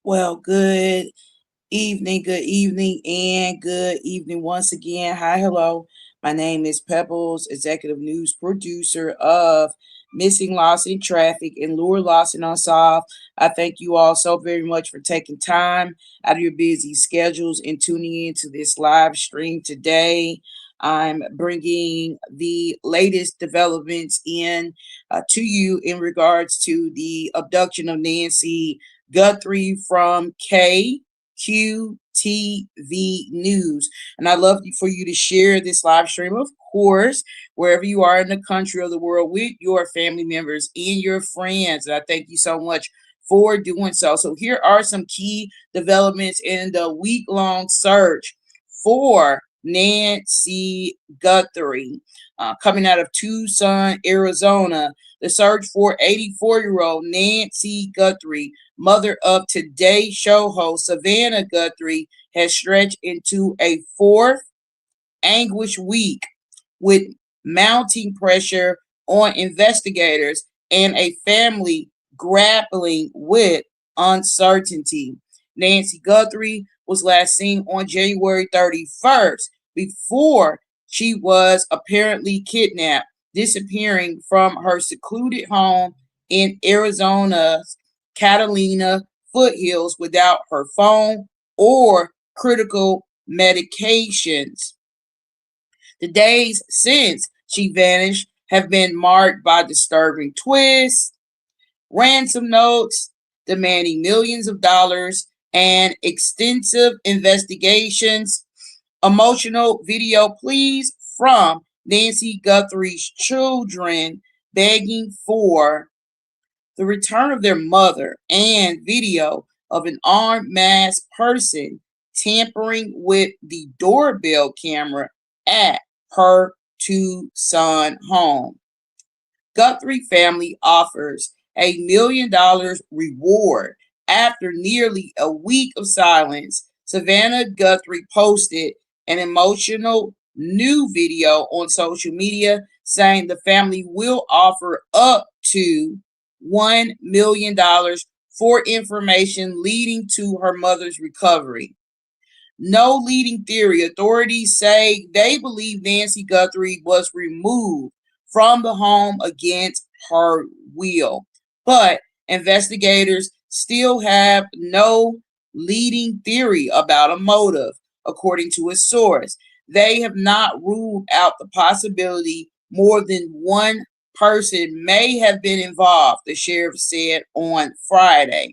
Well, and good evening once again. Hi, hello. My name is Pebbles, executive news producer of Missing Lost in Traffic and Lure Lost and Unsolved. I thank you all so very much for taking time out of your busy schedules and tuning in to this live stream today. I'm bringing the latest developments in to you in regards to the abduction of Nancy Guthrie from KQTV News. And I'd love for you to share this live stream, of course, wherever you are in the country or the world with your family members and your friends. And I thank you so much for doing so. So here are some key developments in the week-long search for Nancy Guthrie, coming out of Tucson, Arizona. The search for 84-year-old Nancy Guthrie, mother of Today Show host Savannah Guthrie, has stretched into a fourth anguished week with mounting pressure on investigators and a family grappling with uncertainty. Nancy Guthrie was last seen on January 31st before she was apparently kidnapped, disappearing from her secluded home in Arizona's Catalina foothills without her phone or critical medications. The days since she vanished have been marked by disturbing twists, ransom notes demanding millions of dollars, and extensive investigations, emotional video pleas from Nancy Guthrie's children begging for the return of their mother, and video of an armed masked person tampering with the doorbell camera at her Tucson home. Guthrie family offers $1 million reward after nearly a week of silence. Savannah Guthrie posted an emotional new video on social media saying the family will offer up to $1 million for information leading to her mother's recovery. No leading theory. Authorities say they believe Nancy Guthrie was removed from the home against her will. But investigators still have no leading theory about a motive, according to a source. They have not ruled out the possibility more than one person may have been involved, the sheriff said on Friday.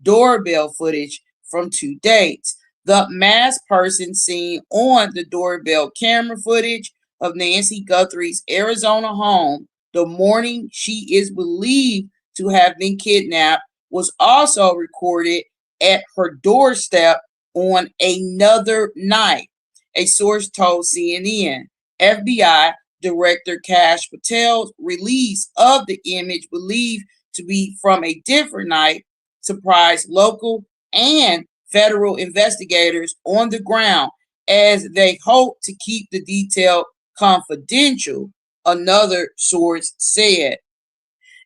Doorbell footage from 2 dates. The masked person seen on the doorbell camera footage of Nancy Guthrie's Arizona home the morning she is believed to have been kidnapped was also recorded at her doorstep on another night, a source told CNN. FBI Director Kash Patel's release of the image believed to be from a different night surprised local and federal investigators on the ground as they hope to keep the detail confidential, another source said.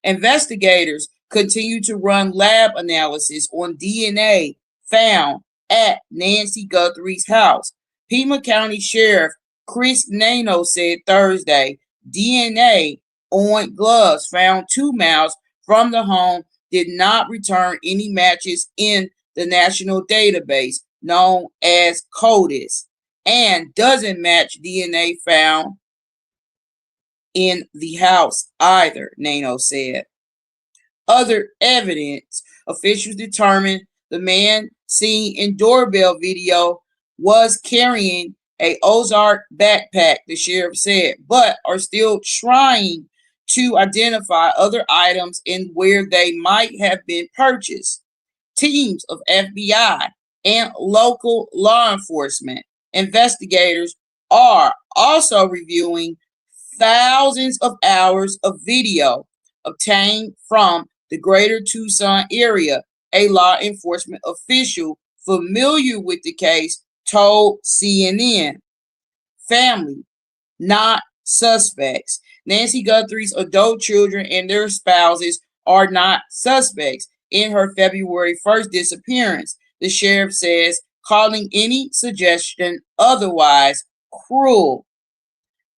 Investigators continue to run lab analysis on DNA found at Nancy Guthrie's house. Pima County Sheriff Chris Nano said Thursday DNA on gloves found 2 miles from the home did not return any matches in the national database known as CODIS and doesn't match DNA found in the house either, Nano said. Other evidence officials determined the man seen in doorbell video was carrying a Ozark backpack, the sheriff said, but are still trying to identify other items and where they might have been purchased. Teams of FBI and local law enforcement investigators are also reviewing thousands of hours of video obtained from the greater Tucson area, a law enforcement official familiar with the case told CNN. Family, not suspects. Nancy Guthrie's adult children and their spouses are not suspects in her February 1st disappearance. The sheriff says, calling any suggestion otherwise cruel.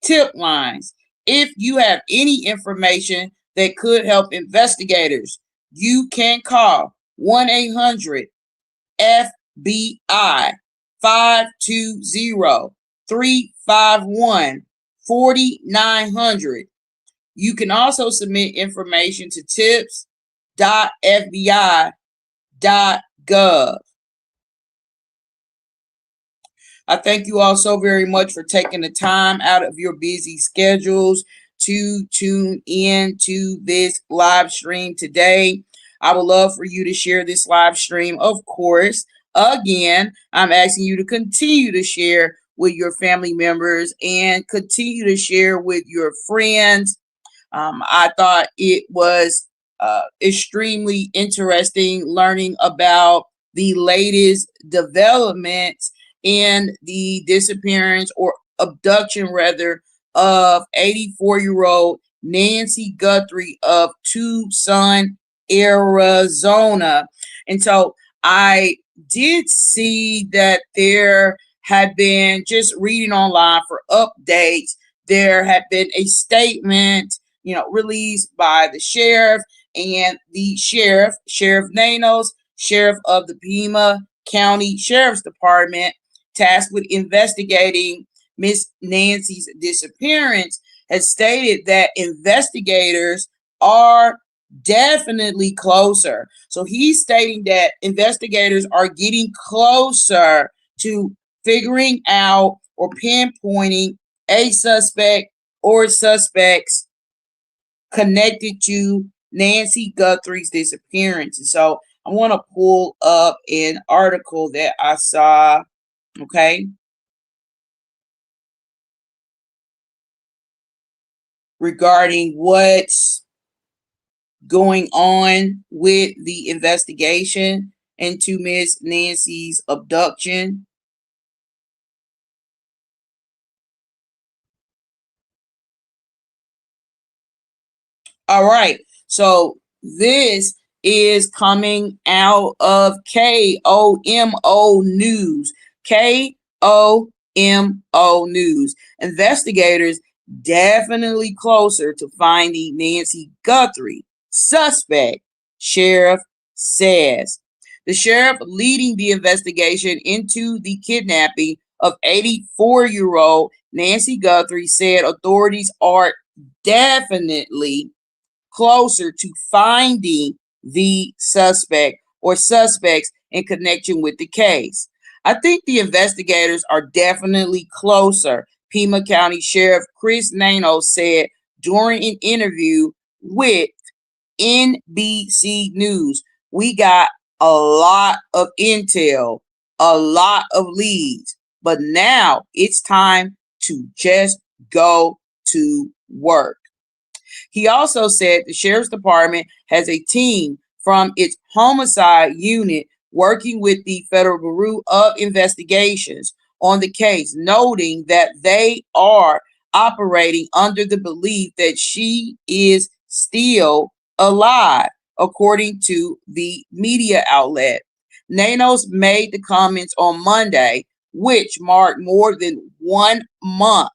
Tip lines. If you have any information that could help investigators, you can call 1-800 FBI 520-351-4900. You can also submit information to tips.fbi.gov. I thank you all so very much for taking the time out of your busy schedules to tune in to this live stream today. I would love for you to share this live stream, of course. Again, I'm asking you to continue to share with your family members and continue to share with your friends. I thought it was extremely interesting learning about the latest developments in the disappearance or abduction, rather, of 84-year-old Nancy Guthrie of Tucson, Arizona. And so I did see that there had been, just reading online for updates, there had been a statement, released by the sheriff and the Sheriff Nanos, sheriff of the Pima County Sheriff's Department, tasked with investigating Miss Nancy's disappearance, has stated that investigators are definitely closer. So he's stating that investigators are getting closer to figuring out or pinpointing a suspect or suspects connected to Nancy Guthrie's disappearance. And so I want to pull up an article that I saw, okay, regarding what's going on with the investigation into Miss Nancy's abduction. All right. So this is coming out of KOMO News. KOMO News. Investigators definitely closer to finding Nancy Guthrie. Suspect, sheriff says. The sheriff leading the investigation into the kidnapping of 84-year-old Nancy Guthrie said authorities are definitely closer to finding the suspect or suspects in connection with the case. I think the investigators are definitely closer, Pima County Sheriff Chris Nano said during an interview with NBC News. We got a lot of intel, a lot of leads, but now it's time to just go to work. He also said the sheriff's department has a team from its homicide unit working with the Federal Bureau of Investigations on the case, noting that they are operating under the belief that she is still alive, according to the media outlet. Nanos made the comments on Monday, which marked more than 1 month,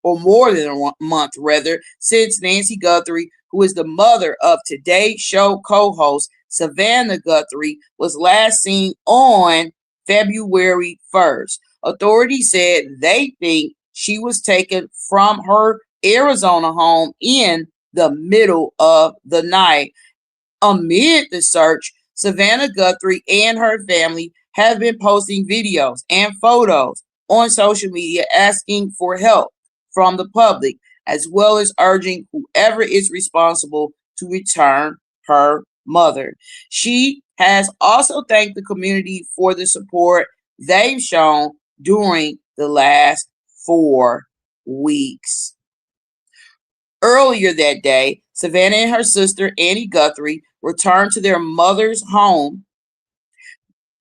or more than a month rather, since Nancy Guthrie, who is the mother of Today Show co-host Savannah Guthrie, was last seen on February 1st. Authorities said they think she was taken from her Arizona home in the middle of the night. Amid the search, Savannah Guthrie and her family have been posting videos and photos on social media asking for help from the public, as well as urging whoever is responsible to return her mother. She has also thanked the community for the support they've shown during the last 4 weeks. Earlier that day, Savannah and her sister, Annie Guthrie, returned to their mother's home,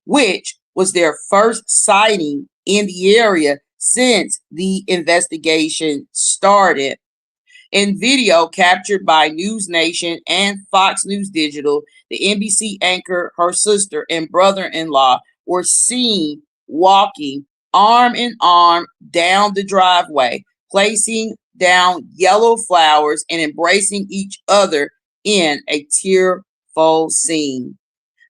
which was their first sighting in the area since the investigation started. In video captured by News Nation and Fox News Digital, the NBC anchor, her sister, and brother-in-law were seen walking arm in arm down the driveway, placing down yellow flowers and embracing each other in a tearful scene.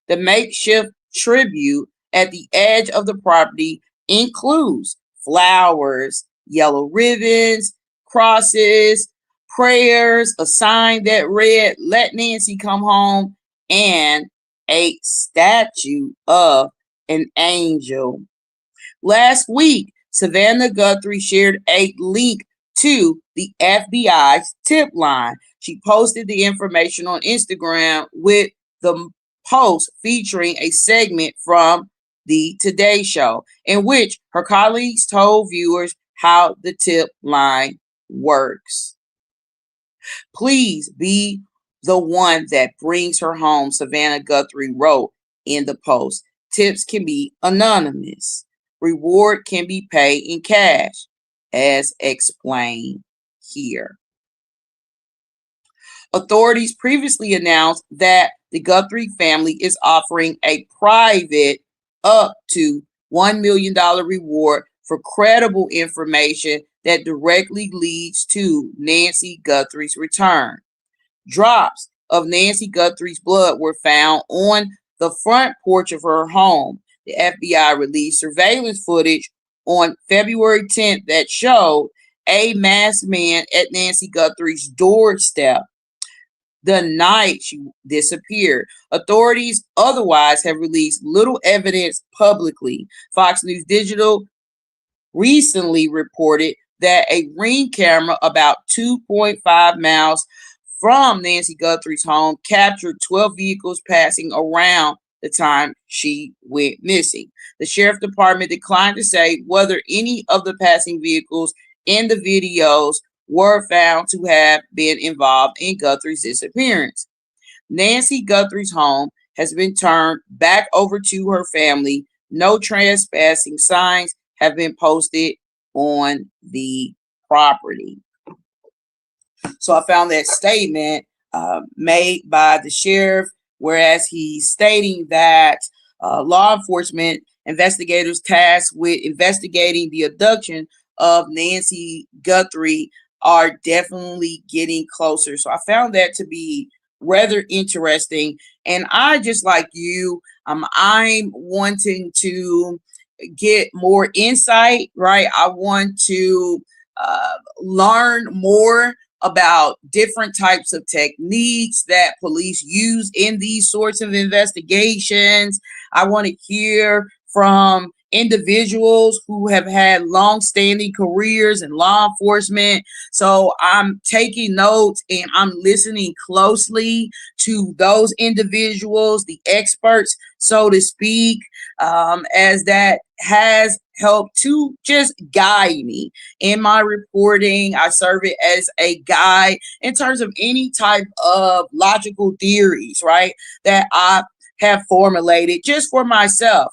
The makeshift tribute at the edge of the property includes flowers, yellow ribbons, crosses, prayers, a sign that read, "Let Nancy come home," and a statue of an angel. Last week, Savannah Guthrie shared a link to the FBI's tip line. She posted the information on Instagram with the post featuring a segment from the Today Show, in which her colleagues told viewers how the tip line works. "Please be the one that brings her home," Savannah Guthrie wrote in the post. "Tips can be anonymous. Reward can be paid in cash, as explained here." Authorities previously announced that the Guthrie family is offering a private up to $1 million reward for credible information that directly leads to Nancy Guthrie's return. Drops of Nancy Guthrie's blood were found on the front porch of her home. The FBI released surveillance footage on February 10th that showed a masked man at Nancy Guthrie's doorstep the night she disappeared. Authorities otherwise have released little evidence publicly. Fox News Digital recently reported that a Ring camera about 2.5 miles from Nancy Guthrie's home captured 12 vehicles passing around the time she went missing. The sheriff department declined to say whether any of the passing vehicles in the videos were found to have been involved in Guthrie's disappearance. Nancy Guthrie's home has been turned back over to her family. No trespassing signs have been posted on the property. So I found that statement made by the sheriff, whereas he's stating that law enforcement investigators tasked with investigating the abduction of Nancy Guthrie are definitely getting closer. So I found that to be rather interesting. And I, just like you, I'm wanting to get more insight, right? I want to learn more about different types of techniques that police use in these sorts of investigations. I want to hear from individuals who have had long-standing careers in law enforcement. So I'm taking notes and I'm listening closely to those individuals, the experts, so to speak, as that has helped to just guide me in my reporting. I serve it as a guide in terms of any type of logical theories, right, that I have formulated just for myself.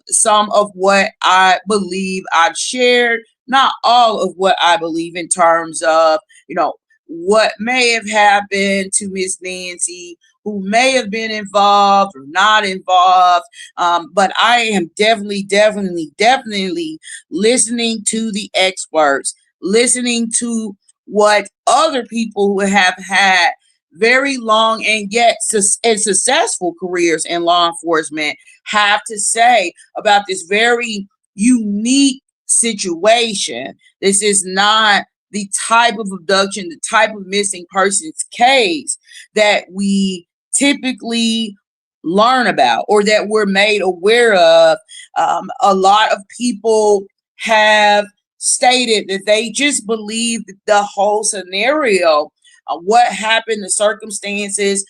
Some of what I believe I've shared, not all of what I believe in terms of, what may have happened to Miss Nancy, who may have been involved or not involved. But I am definitely listening to the experts, listening to what other people who have had very long and yet successful careers in law enforcement have to say about this very unique situation. This is not the type of abduction, the type of missing persons case that we typically learn about or that we're made aware of. A lot of people have stated that they just believe that the whole scenario, what happened, the circumstances,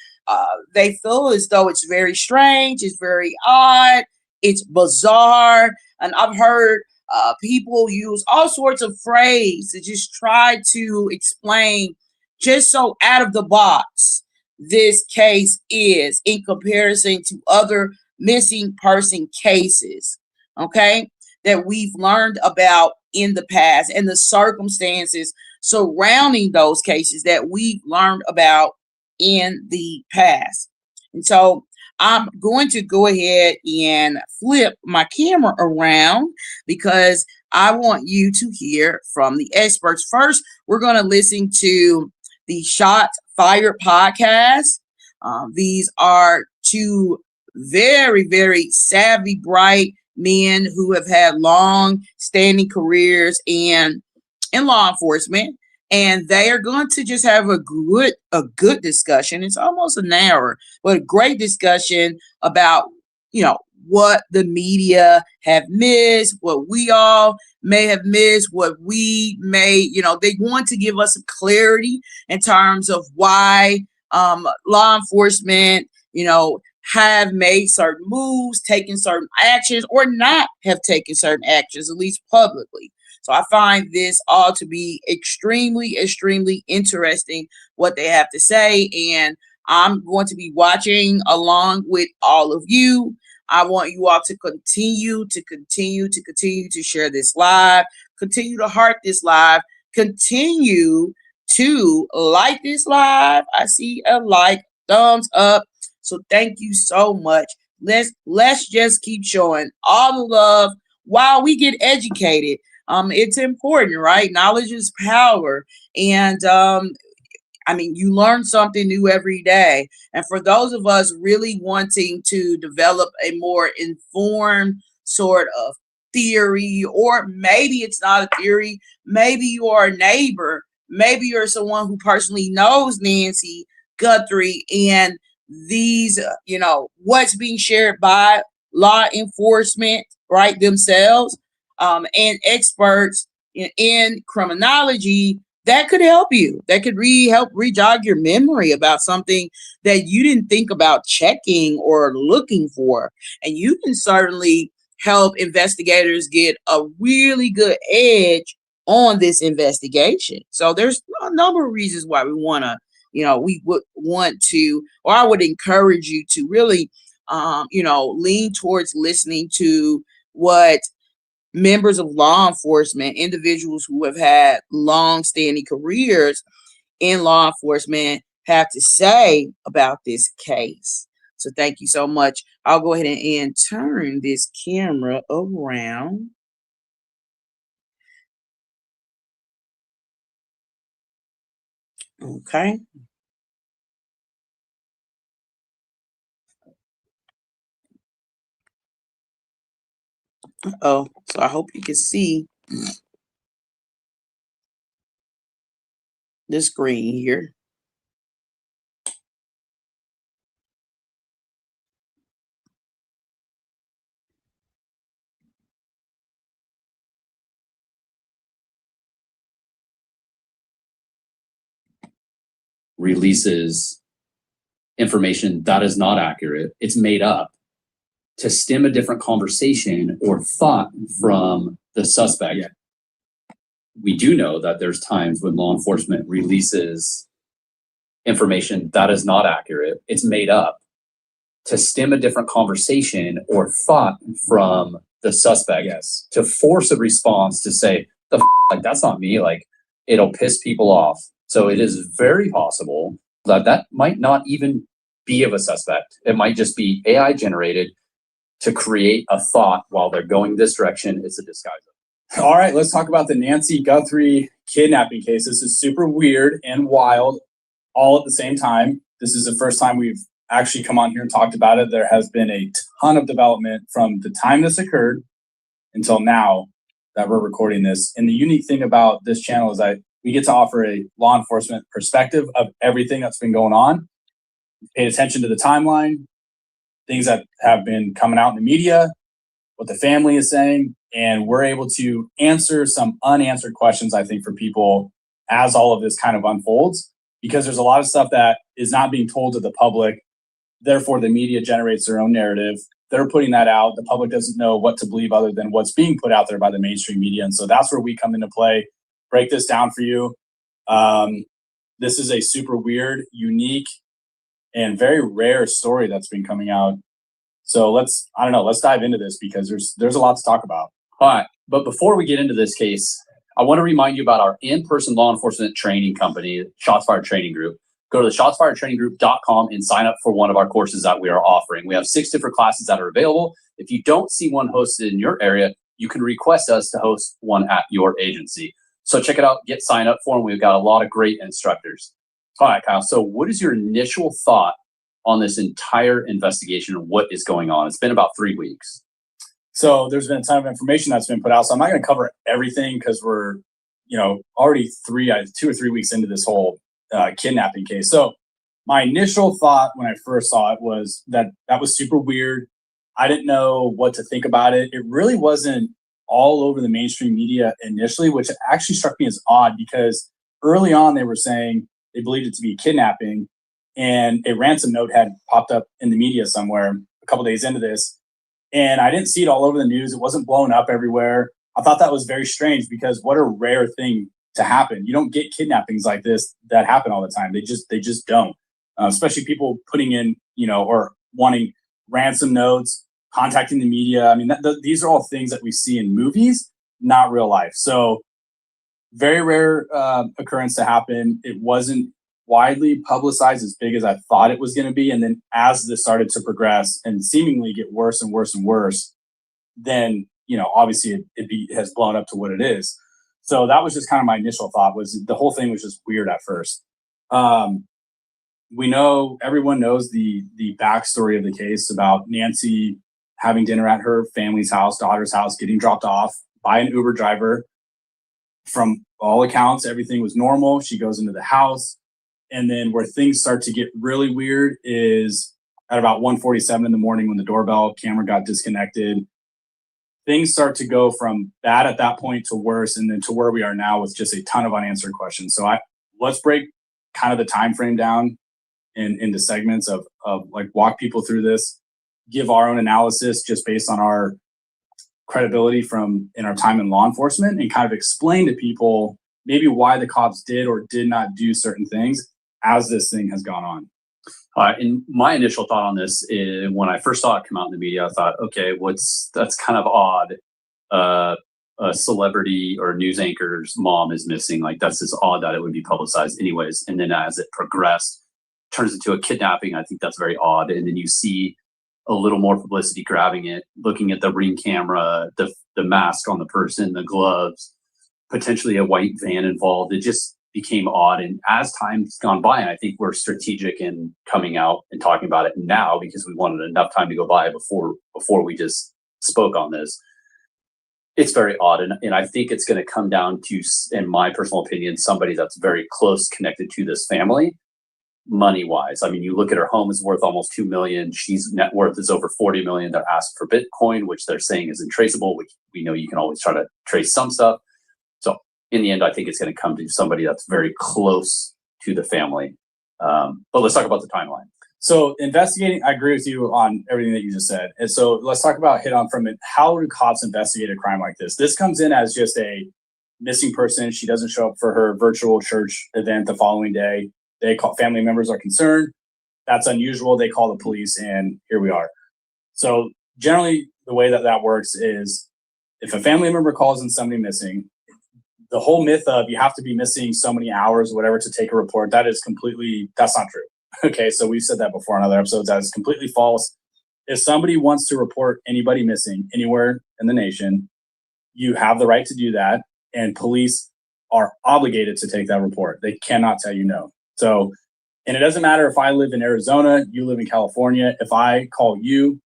they feel as though it's very strange, it's very odd, it's bizarre. And I've heard people use all sorts of phrases to just try to explain just so out of the box this case is in comparison to other missing person cases, okay, that we've learned about in the past and the circumstances surrounding those cases that we've learned about in the past. And so I'm going to go ahead and flip my camera around because I want you to hear from the experts. First, we're going to listen to the Shots Fired podcast. These are two very, very savvy, bright men who have had long standing careers in law enforcement, and they are going to just have a good discussion. It's almost an hour, but a great discussion about what the media have missed, what we all may have missed, what we may they want to give us some clarity in terms of why law enforcement have made certain moves, taken certain actions, or not have taken certain actions, at least publicly. So I find this all to be extremely, extremely interesting what they have to say. And I'm going to be watching along with all of you. I want you all to continue to share this live, continue to heart this live, continue to like this live. I see a like, thumbs up. So thank you so much. Let's just keep showing all the love while we get educated. It's important, right? Knowledge is power. And you learn something new every day. And for those of us really wanting to develop a more informed sort of theory, or maybe it's not a theory, maybe you are a neighbor, maybe you're someone who personally knows Nancy Guthrie and these, what's being shared by law enforcement, right, themselves, and experts in criminology, that could help you. That could help rejog your memory about something that you didn't think about checking or looking for. And you can certainly help investigators get a really good edge on this investigation. So there's a number of reasons why we want to, we would want to, or I would encourage you to really, lean towards listening to what members of law enforcement, individuals who have had long-standing careers in law enforcement, have to say about this case. So thank you so much. I'll go ahead and turn this camera around. Okay. Oh, so I hope you can see the screen here. Releases information that is not accurate, it's made up to stem a different conversation or thought from the suspect. Yeah. We do know that there's times when law enforcement releases information that is not accurate, it's made up to stem a different conversation or thought from the suspect. Yes. To force a response to say, like, that's not me, like, it'll piss people off. So it is very possible that might not even be of a suspect. It might just be AI generated to create a thought while they're going this direction. It's a disguise. All right, let's talk about the Nancy Guthrie kidnapping case. This is super weird and wild all at the same time. This is the first time we've actually come on here and talked about it. There has been a ton of development from the time this occurred until now that we're recording this. And the unique thing about this channel is that we get to offer a law enforcement perspective of everything that's been going on. Paid attention to the timeline, things that have been coming out in the media, what the family is saying, and we're able to answer some unanswered questions, I think, for people as all of this kind of unfolds, because there's a lot of stuff that is not being told to the public. Therefore, the media generates their own narrative. They're putting that out. The public doesn't know what to believe other than what's being put out there by the mainstream media. And so that's where we come into play, break this down for you. This is a super weird, unique, and very rare story that's been coming out. So let's dive into this because there's a lot to talk about. All right. But before we get into this case, I want to remind you about our in-person law enforcement training company, Shots Fired Training Group. Go to the shotsfiredtraininggroup.com and sign up for one of our courses that we are offering. We have 6 different classes that are available. If you don't see one hosted in your area, you can request us to host one at your agency. So check it out, get signed up for them. We've got a lot of great instructors. All right, Kyle. So what is your initial thought on this entire investigation and what is going on? It's been about 3 weeks. So there's been a ton of information that's been put out. So I'm not going to cover everything because we're, already 2 or 3 weeks into this whole kidnapping case. So my initial thought when I first saw it was that was super weird. I didn't know what to think about it. It really wasn't all over the mainstream media initially, which actually struck me as odd because early on they were saying they believed it to be kidnapping, and a ransom note had popped up in the media somewhere a couple days into this. And I didn't see it all over the news. It wasn't blown up everywhere. I thought that was very strange because what a rare thing to happen. You don't get kidnappings like this that happen all the time. They just don't. Especially people putting in, or wanting ransom notes, contacting the media. I mean, these are all things that we see in movies, not real life. So very rare occurrence to happen. It wasn't widely publicized as big as I thought it was going to be. And then as this started to progress and seemingly get worse and worse and worse, then, obviously it has blown up to what it is. So that was just kind of my initial thought. Was the whole thing was just weird at first. Everyone knows the backstory of the case about Nancy having dinner at her family's house, daughter's house, getting dropped off by an Uber driver. From all accounts, everything was normal. She goes into the house. And then where things start to get really weird is at about 1:47 in the morning when the doorbell camera got disconnected. Things start to go from bad at that point to worse, and then to where we are now with just a ton of unanswered questions. So let's break kind of the time frame down into segments of like walk people through this, give our own analysis just based on our credibility from in our time in law enforcement, and kind of explain to people maybe why the cops did or did not do certain things as this thing has gone on. And my initial thought on this is when I first saw it come out in the media, I thought, okay, that's kind of odd. A celebrity or news anchor's mom is missing. Like, that's just odd that it would be publicized anyways. And then as it progressed, turns into a kidnapping. I think that's very odd. And then you see a little more publicity grabbing it, looking at the Ring camera, the mask on the person, the gloves, potentially a white van involved. It just became odd. And as time's gone by, and I think we're strategic in coming out and talking about it now because we wanted enough time to go by before we just spoke on this. It's very odd. And I think it's going to come down to, in my personal opinion, somebody that's very close connected to this family, money-wise. I mean, you look at her home is worth almost $2 million. She's net worth is over $40 million. They're asked for Bitcoin, which they're saying is untraceable, which we know you can always try to trace some stuff. So in the end, I think it's going to come to somebody that's very close to the family. But let's talk about the timeline. So investigating, I agree with you on everything that you just said. And so let's talk about hit on from it. How do cops investigate a crime like this? This comes in as just a missing person. She doesn't show up for her virtual church event the following day. They call, family members are concerned. That's unusual. They call the police, and here we are. So generally, the way that works is if a family member calls in somebody missing, the whole myth of you have to be missing so many hours or whatever to take a report, that's not true. Okay, so we've said that before in other episodes. That is completely false. If somebody wants to report anybody missing anywhere in the nation, you have the right to do that, and police are obligated to take that report. They cannot tell you no. So, and it doesn't matter if I live in Arizona, you live in California. If I call you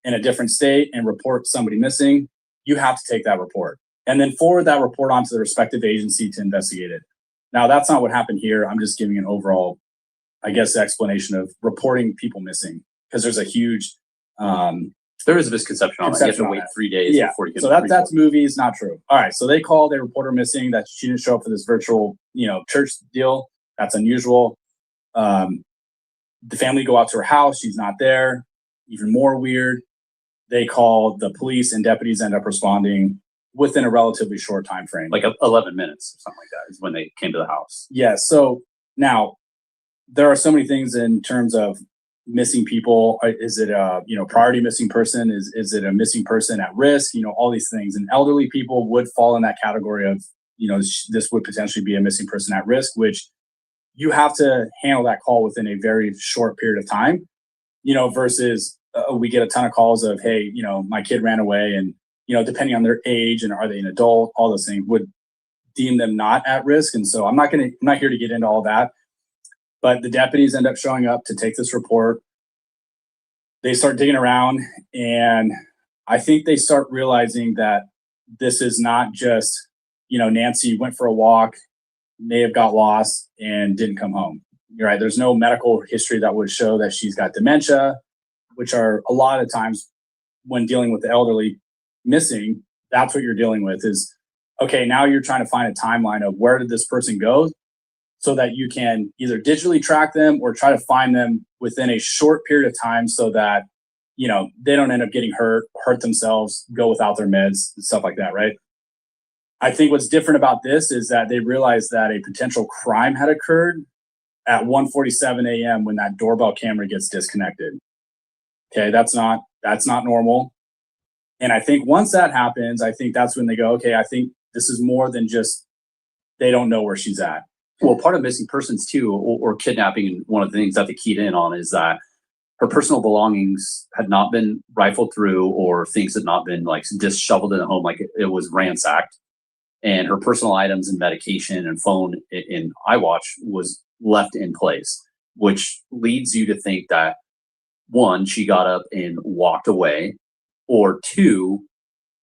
in a different state and report somebody missing, you have to take that report and then forward that report on to the respective agency to investigate it. Now, that's not what happened here. I'm just giving an overall, I guess, explanation of reporting people missing, because there's a huge there is a misconception on that. You have to wait 3 days before you can. So that's movies, not true. All right, so they report her missing, that she didn't show up for this virtual, church deal. That's unusual. The family go out to her house. She's not there. Even more weird. They call the police, and deputies end up responding within a relatively short time frame, like 11 minutes or something like that is when they came to the house. Yeah. So now there are so many things in terms of missing people. Is it a priority missing person? Is it a missing person at risk? All these things. And elderly people would fall in that category of this would potentially be a missing person at risk, which you have to handle that call within a very short period of time, versus we get a ton of calls of, hey, my kid ran away, and, depending on their age and are they an adult, all those things would deem them not at risk. And so I'm not here to get into all that, but the deputies end up showing up to take this report. They start digging around, and I think they start realizing that this is not just, Nancy went for a walk, may have got lost and didn't come home. You're right. There's no medical history that would show that she's got dementia, which are a lot of times when dealing with the elderly missing, that's what you're dealing with is, okay, now you're trying to find a timeline of where did this person go so that you can either digitally track them or try to find them within a short period of time so that, they don't end up getting hurt themselves, go without their meds, and stuff like that, right? I think what's different about this is that they realized that a potential crime had occurred at 1:47 a.m. when that doorbell camera gets disconnected. Okay, that's not normal. And I think once that happens, I think that's when they go, okay, I think this is more than just they don't know where she's at. Well, part of missing persons too, or kidnapping, one of the things that they keyed in on is that her personal belongings had not been rifled through, or things had not been like just shoveled in the home, like it was ransacked. And her personal items and medication and phone in iWatch was left in place, which leads you to think that, one, she got up and walked away, or two,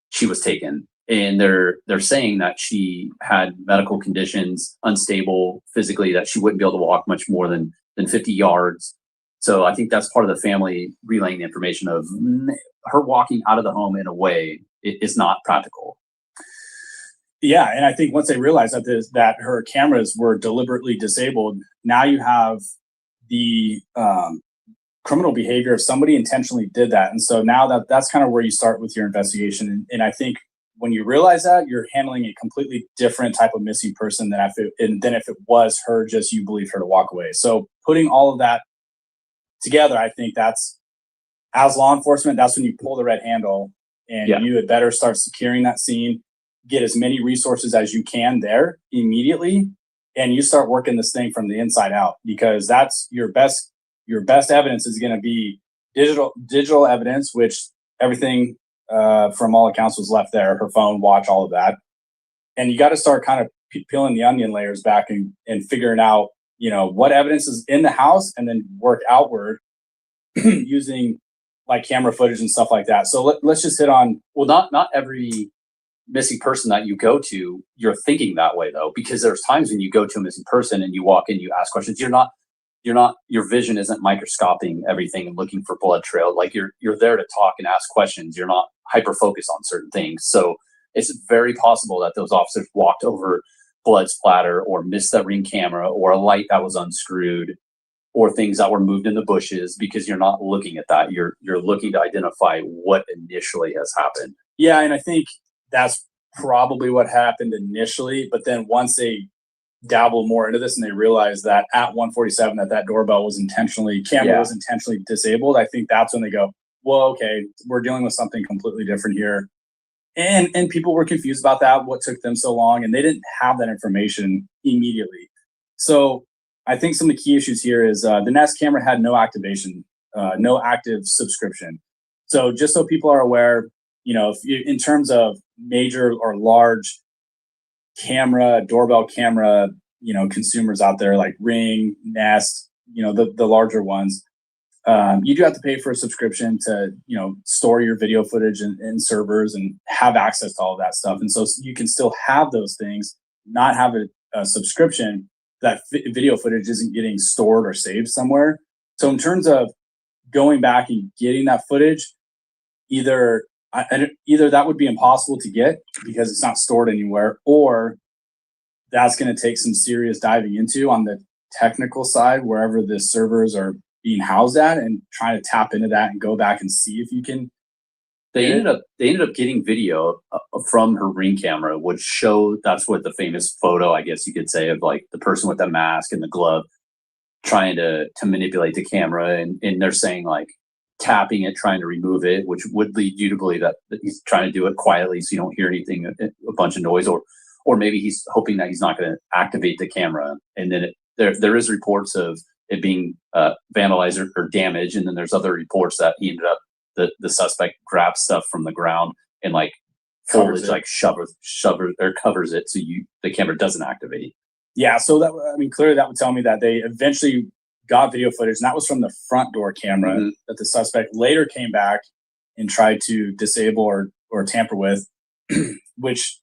she was taken. And they're saying that she had medical conditions, unstable physically, that she wouldn't be able to walk much more than 50 yards. So I think that's part of the family relaying the information of her walking out of the home in a way is not practical. Yeah, and I think once they realized that her cameras were deliberately disabled, now you have the criminal behavior if somebody intentionally did that. And so now that's kind of where you start with your investigation. And I think when you realize that, you're handling a completely different type of missing person than if it was her, just you believe her to walk away. So putting all of that together, I think that's, as law enforcement, that's when you pull the red handle, and you had better start securing that scene, get as many resources as you can there immediately, and you start working this thing from the inside out, because that's your best evidence is going to be digital evidence, which everything from all accounts was left there, her phone, watch, all of that. And you got to start kind of peeling the onion layers back and figuring out, what evidence is in the house, and then work outward using like camera footage and stuff like that. So let's just hit on, well, not every missing person that you go to, you're thinking that way though, because there's times when you go to a missing person and you walk in, you ask questions, your vision isn't microscoping everything and looking for blood trail. Like you're there to talk and ask questions. You're not hyper focused on certain things. So it's very possible that those officers walked over blood splatter, or missed that Ring camera, or a light that was unscrewed, or things that were moved in the bushes, because you're not looking at that. You're looking to identify what initially has happened. Yeah, and I think that's probably what happened initially. But then once they dabble more into this and they realize that at 1:47 that doorbell was intentionally disabled, I think that's when they go, well, okay, we're dealing with something completely different here. And people were confused about that, what took them so long, and they didn't have that information immediately. So I think some of the key issues here is the Nest camera had no activation, no active subscription. So just so people are aware, in terms of major or large doorbell camera, consumers out there like Ring, Nest, the larger ones, you do have to pay for a subscription to, store your video footage in servers and have access to all of that stuff. And so you can still have those things, not have a subscription, that video footage isn't getting stored or saved somewhere. So in terms of going back and getting that footage, either that would be impossible to get because it's not stored anywhere, or that's going to take some serious diving into on the technical side, wherever the servers are being housed at, and trying to tap into that and go back and see if you can. They ended up getting video from her Ring camera, which showed, that's what the famous photo, I guess you could say, of like the person with the mask and the glove trying to manipulate the camera, and they're saying like tapping it, trying to remove it, which would lead you to believe that he's trying to do it quietly so you don't hear anything, a bunch of noise, or or maybe he's hoping that he's not going to activate the camera, and then there is reports of it being vandalized or damaged, and then there's other reports that he ended up the suspect grabbed stuff from the ground and like foliage like covers it so the camera doesn't activate. Yeah, so that, I mean, clearly that would tell me that they eventually got video footage, and that was from the front door camera that the suspect later came back and tried to disable or tamper with, which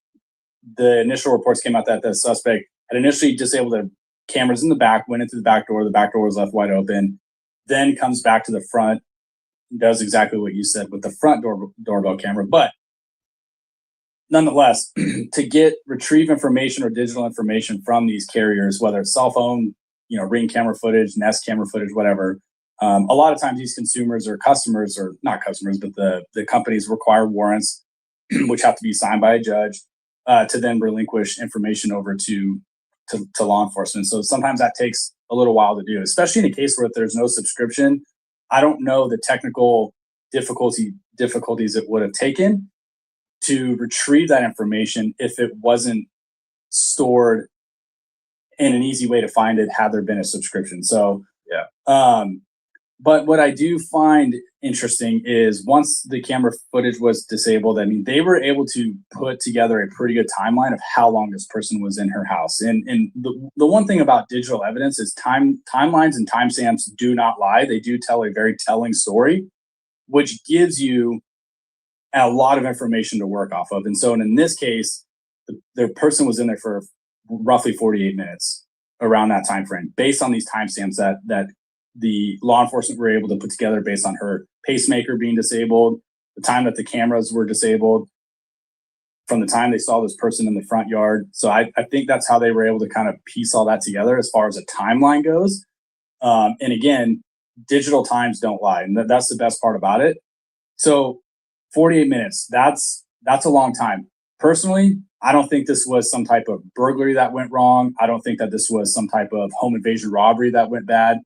the initial reports came out that the suspect had initially disabled the cameras in the back, went into the back door was left wide open, then comes back to the front, does exactly what you said with the front doorbell camera. But nonetheless, to retrieve information or digital information from these carriers, whether it's cell phone, Ring camera footage, Nest camera footage, whatever, a lot of times these consumers or customers, or not customers, but the companies require warrants, which have to be signed by a judge, to then relinquish information over to law enforcement. So sometimes that takes a little while to do, especially in a case where if there's no subscription. I don't know the technical difficulties it would have taken to retrieve that information if it wasn't stored in an easy way to find it had there been a subscription. So but what I do find interesting is once the camera footage was disabled, I mean, they were able to put together a pretty good timeline of how long this person was in her house. And the one thing about digital evidence is timelines and timestamps do not lie. They do tell a very telling story, which gives you a lot of information to work off of. And so in this case, the person was in there for roughly 48 minutes around that time frame, based on these timestamps that the law enforcement were able to put together based on her pacemaker being disabled, the time that the cameras were disabled, from the time they saw this person in the front yard. So I think that's how they were able to kind of piece all that together as far as a timeline goes. And again, digital times don't lie. And that's the best part about it. So 48 minutes, that's a long time. Personally, I don't think this was some type of burglary that went wrong. I don't think that this was some type of home invasion robbery that went bad.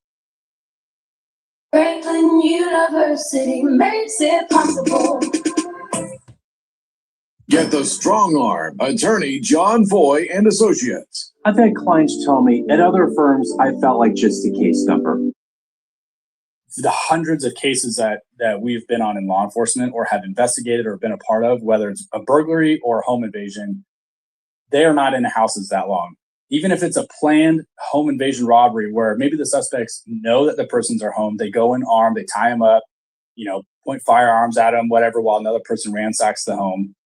Franklin University makes it possible. Get the strong arm, attorney John Foy and Associates. I've had clients tell me at other firms I felt like just a case number. The hundreds of cases that we've been on in law enforcement or have investigated or been a part of, whether it's a burglary or a home invasion, they are not in the houses that long. Even if it's a planned home invasion robbery where maybe the suspects know that the persons are home, they go in armed, they tie them up, point firearms at them, whatever, while another person ransacks the home.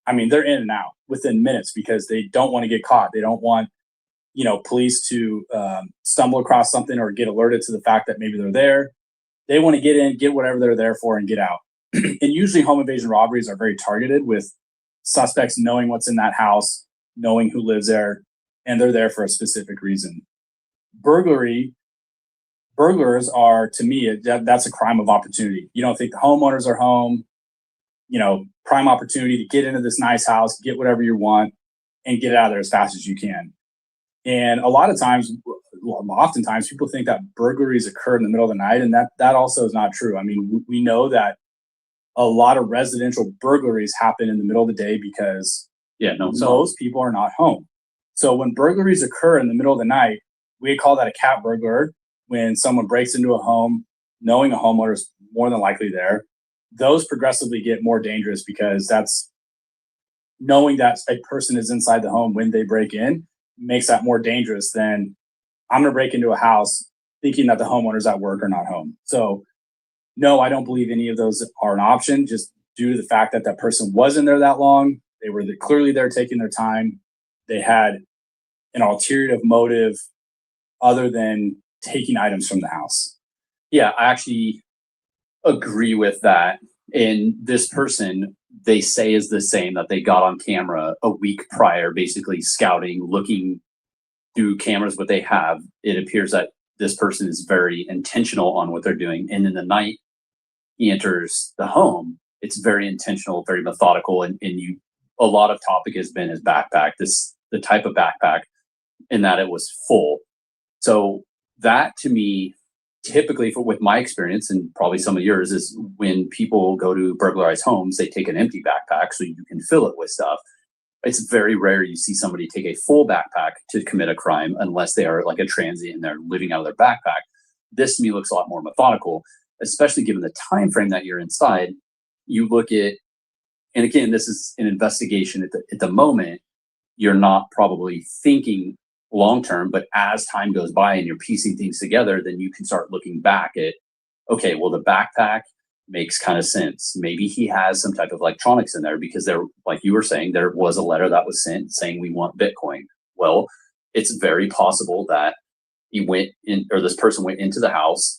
I mean, they're in and out within minutes because they don't want to get caught. They don't want, police to stumble across something or get alerted to the fact that maybe they're there. They want to get in, get whatever they're there for, and get out. And usually home invasion robberies are very targeted, with suspects knowing what's in that house, knowing who lives there, and they're there for a specific reason. Burglars are, to me, that's a crime of opportunity. You don't think the homeowners are home, prime opportunity to get into this nice house, get whatever you want, and get out of there as fast as you can. And oftentimes people think that burglaries occur in the middle of the night, and that also is not true. I mean, we know that a lot of residential burglaries happen in the middle of the day because most people are not home. So when burglaries occur in the middle of the night, we call that a cat burglar. When someone breaks into a home, knowing a homeowner is more than likely there, those progressively get more dangerous because that's knowing that a person is inside the home when they break in makes that more dangerous than I'm going to break into a house thinking that the homeowner's at work or not home. So no, I don't believe any of those are an option, just due to the fact that that person wasn't there that long. They were clearly there taking their time. They had an ulterior motive other than taking items from the house. Yeah, I actually agree with that. And this person, they say, is the same, that they got on camera a week prior, basically scouting, looking through cameras, what they have. It appears that this person is very intentional on what they're doing. And in the night he enters the home, it's very intentional, very methodical. And a lot of topic has been his backpack, the type of backpack, in that it was full. So that, to me, typically, with my experience and probably some of yours, is when people go to burglarize homes, they take an empty backpack so you can fill it with stuff. it's very rare you see somebody take a full backpack to commit a crime unless they are like a transient and they're living out of their backpack. This to me looks a lot more methodical, especially given the time frame that you're inside. You look at, and again, this is an investigation at the moment. You're not probably thinking long term, but as time goes by and you're piecing things together, then you can start looking back at, okay, well, the backpack makes kind of sense. Maybe he has some type of electronics in there because there, like you were saying, there was a letter that was sent saying we want Bitcoin. Well, it's very possible that he went in, or this person went into the house,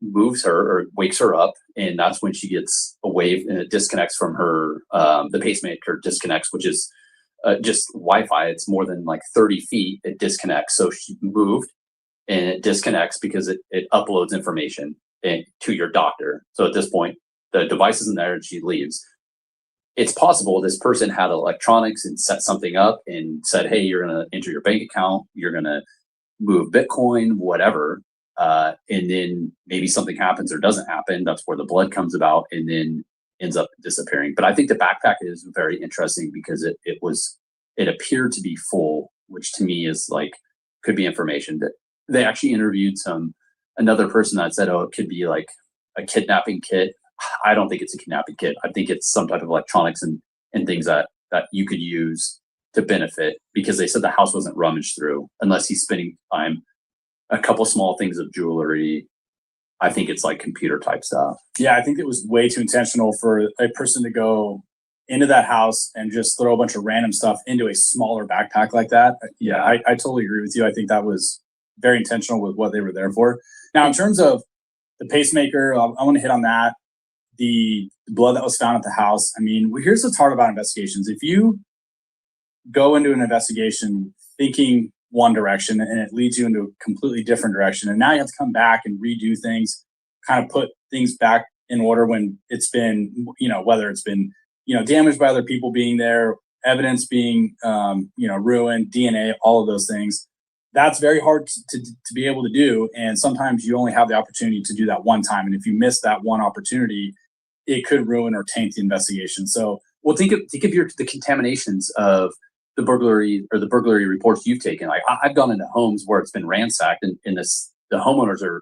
moves her or wakes her up, and that's when she gets a wave and it disconnects from her. The pacemaker disconnects, which is just Wi-Fi. It's more than like 30 feet. It disconnects. So she moved and it disconnects because it uploads information to your doctor. So at this point, the device isn't there and she leaves. It's possible this person had electronics and set something up and said, hey, you're going to enter your bank account. You're going to move Bitcoin, whatever. And then maybe something happens or doesn't happen. That's where the blood comes about and then ends up disappearing. But I think the backpack is very interesting because it appeared to be full, which to me is like, could be information that they actually interviewed another person that said, oh, it could be like a kidnapping kit. I don't think it's a kidnapping kit. I think it's some type of electronics and things that you could use to benefit, because they said the house wasn't rummaged through unless he's spending time. A couple small things of jewelry. I think it's like computer type stuff. Yeah, I think it was way too intentional for a person to go into that house and just throw a bunch of random stuff into a smaller backpack like that. Yeah, I totally agree with you. I think that was very intentional with what they were there for. Now, in terms of the pacemaker, I want to hit on that. The blood that was found at the house. I mean, here's what's hard about investigations. If you go into an investigation thinking one direction and it leads you into a completely different direction, and now you have to come back and redo things, kind of put things back in order when it's been, whether it's been, damaged by other people being there, evidence being, ruined, DNA, all of those things. That's very hard to be able to do. And sometimes you only have the opportunity to do that one time. And if you miss that one opportunity, it could ruin or taint the investigation. So, well, think of the contaminations of the burglary reports you've taken. Like I've gone into homes where it's been ransacked and the homeowners are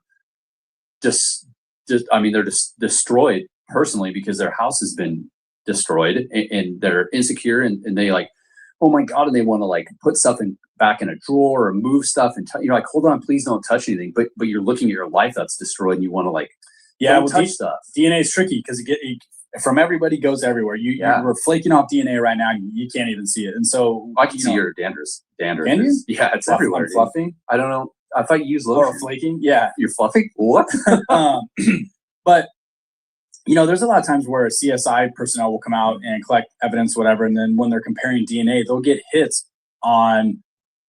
just they're just destroyed personally because their house has been destroyed and they're insecure and they like, oh my God. And they want to like put stuff back in a drawer or move stuff and you're like, hold on, please don't touch anything. But you're looking at your life that's destroyed and you want to like, touch stuff. DNA is tricky because it from everybody goes everywhere. We're flaking off DNA right now. You can't even see it. And so I can see your dandruff. Can you? Yeah, it's everywhere. Fluffing? I don't know. I thought you used lotion. Or flaking? Yeah. You're fluffing? What? But, there's a lot of times where CSI personnel will come out and collect evidence, whatever. And then when they're comparing DNA, they'll get hits on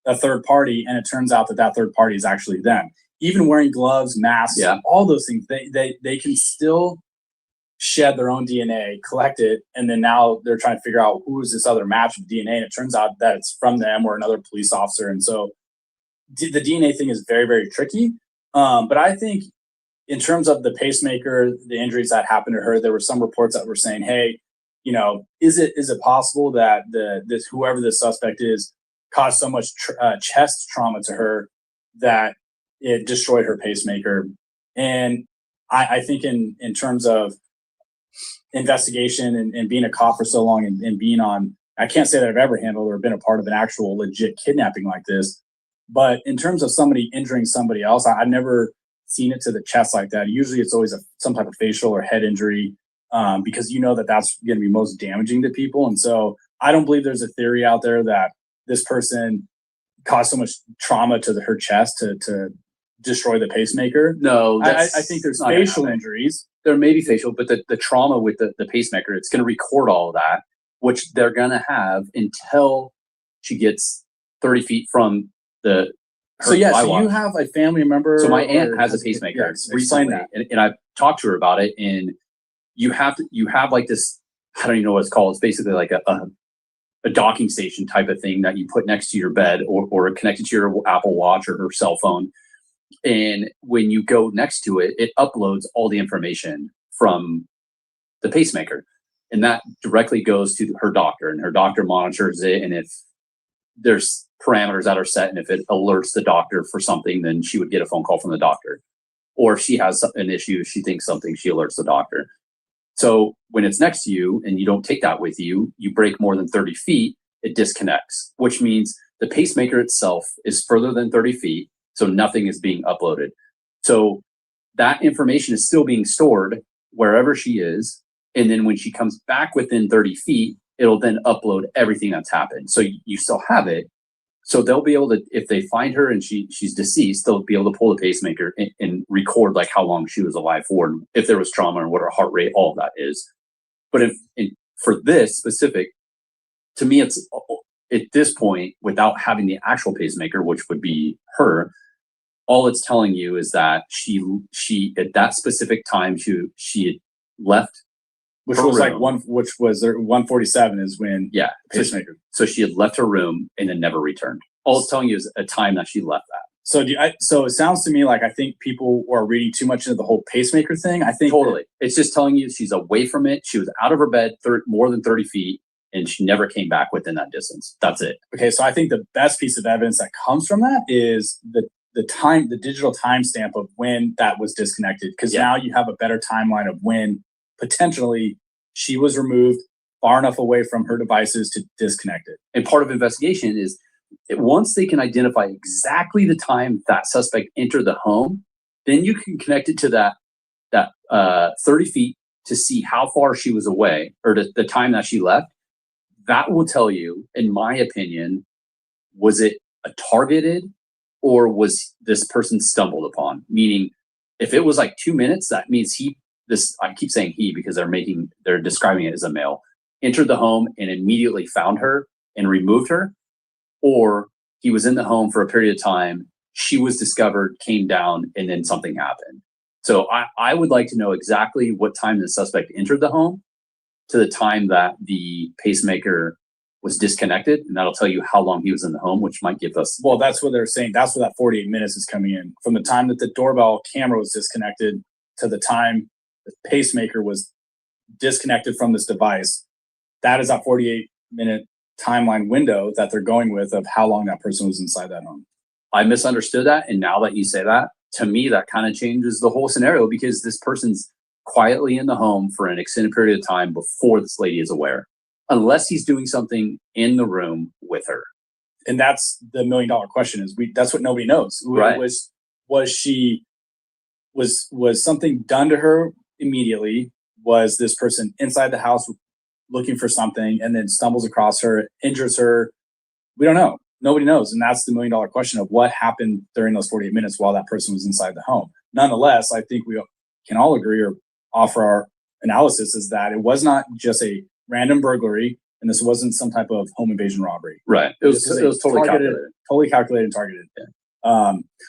a third party. And it turns out that third party is actually them. Even wearing gloves, masks, all those things, they can still shed their own DNA, collect it, and then now they're trying to figure out who is this other match of DNA, and it turns out that it's from them or another police officer. And so the DNA thing is very, very tricky. But I think in terms of the pacemaker, the injuries that happened to her, there were some reports that were saying, hey, is it possible that whoever the suspect is caused so much chest trauma to her that it destroyed her pacemaker? And I think in terms of investigation and being a cop for so long and being on, I can't say that I've ever handled or been a part of an actual legit kidnapping like this, but in terms of somebody injuring somebody else, I've never seen it to the chest like that. Usually it's always some type of facial or head injury, because that's going to be most damaging to people. And so I don't believe there's a theory out there that this person caused so much trauma to her chest to destroy the pacemaker. No, I think there's facial injuries. There may be facial, but the trauma with the pacemaker, it's going to record all of that, which they're going to have until she gets 30 feet from the. So you have a family member. So my aunt has a pacemaker. Explain that. And I've talked to her about it. And you have like this. I don't even know what it's called. It's basically like a docking station type of thing that you put next to your bed or connected to your Apple Watch or her cell phone. And when you go next to it, it uploads all the information from the pacemaker. And that directly goes to her doctor, and her doctor monitors it. And if there's parameters that are set, and if it alerts the doctor for something, then she would get a phone call from the doctor. Or if she has an issue, she thinks something, she alerts the doctor. So when it's next to you and you don't take that with you, you break more than 30 feet, it disconnects, which means the pacemaker itself is further than 30 feet. So nothing is being uploaded. So that information is still being stored wherever she is. And then when she comes back within 30 feet, it'll then upload everything that's happened. So you still have it. So they'll be able to, if they find her and she's deceased, they'll be able to pull the pacemaker and record like how long she was alive for, and if there was trauma and what her heart rate, all of that is. But for this specific, to me, it's at this point, without having the actual pacemaker, which would be her, all it's telling you is that she at that specific time she had left. Which was like 147 is when pacemaker. So she had left her room and then never returned. All it's telling you is a time that she left that. So it sounds to me like I think people are reading too much into the whole pacemaker thing. I think totally. It's just telling you she's away from it. She was out of her bed more than 30 feet and she never came back within that distance. That's it. Okay, so I think the best piece of evidence that comes from that is the digital timestamp of when that was disconnected. Because now you have a better timeline of when potentially she was removed far enough away from her devices to disconnect it. And part of investigation is once they can identify exactly the time that suspect entered the home, then you can connect it to that 30 feet to see how far she was away or the time that she left. That will tell you, in my opinion, was it a targeted or was this person stumbled upon? Meaning, if it was like 2 minutes, that means I keep saying he because they're describing it as a male, entered the home and immediately found her and removed her, or he was in the home for a period of time, she was discovered, came down, and then something happened. So I would like to know exactly what time the suspect entered the home to the time that the pacemaker was disconnected, and that'll tell you how long he was in the home, which might give us... Well, that's what they're saying. That's where that 48 minutes is coming in. From the time that the doorbell camera was disconnected to the time the pacemaker was disconnected from this device, that is that 48-minute timeline window that they're going with of how long that person was inside that home. I misunderstood that, and now that you say that, to me, that kind of changes the whole scenario because this person's quietly in the home for an extended period of time before this lady is aware, unless he's doing something in the room with her. And that's the $1 million question is that's what nobody knows. Right. Was something done to her immediately? Was this person inside the house looking for something and then stumbles across her, injures her? We don't know. Nobody knows. And that's the $1 million question of what happened during those 48 minutes while that person was inside the home. Nonetheless, I think we can all agree or offer our analysis is that it was not just a random burglary and this wasn't some type of home invasion robbery. Right. It was totally calculated. Totally calculated and targeted. Yeah.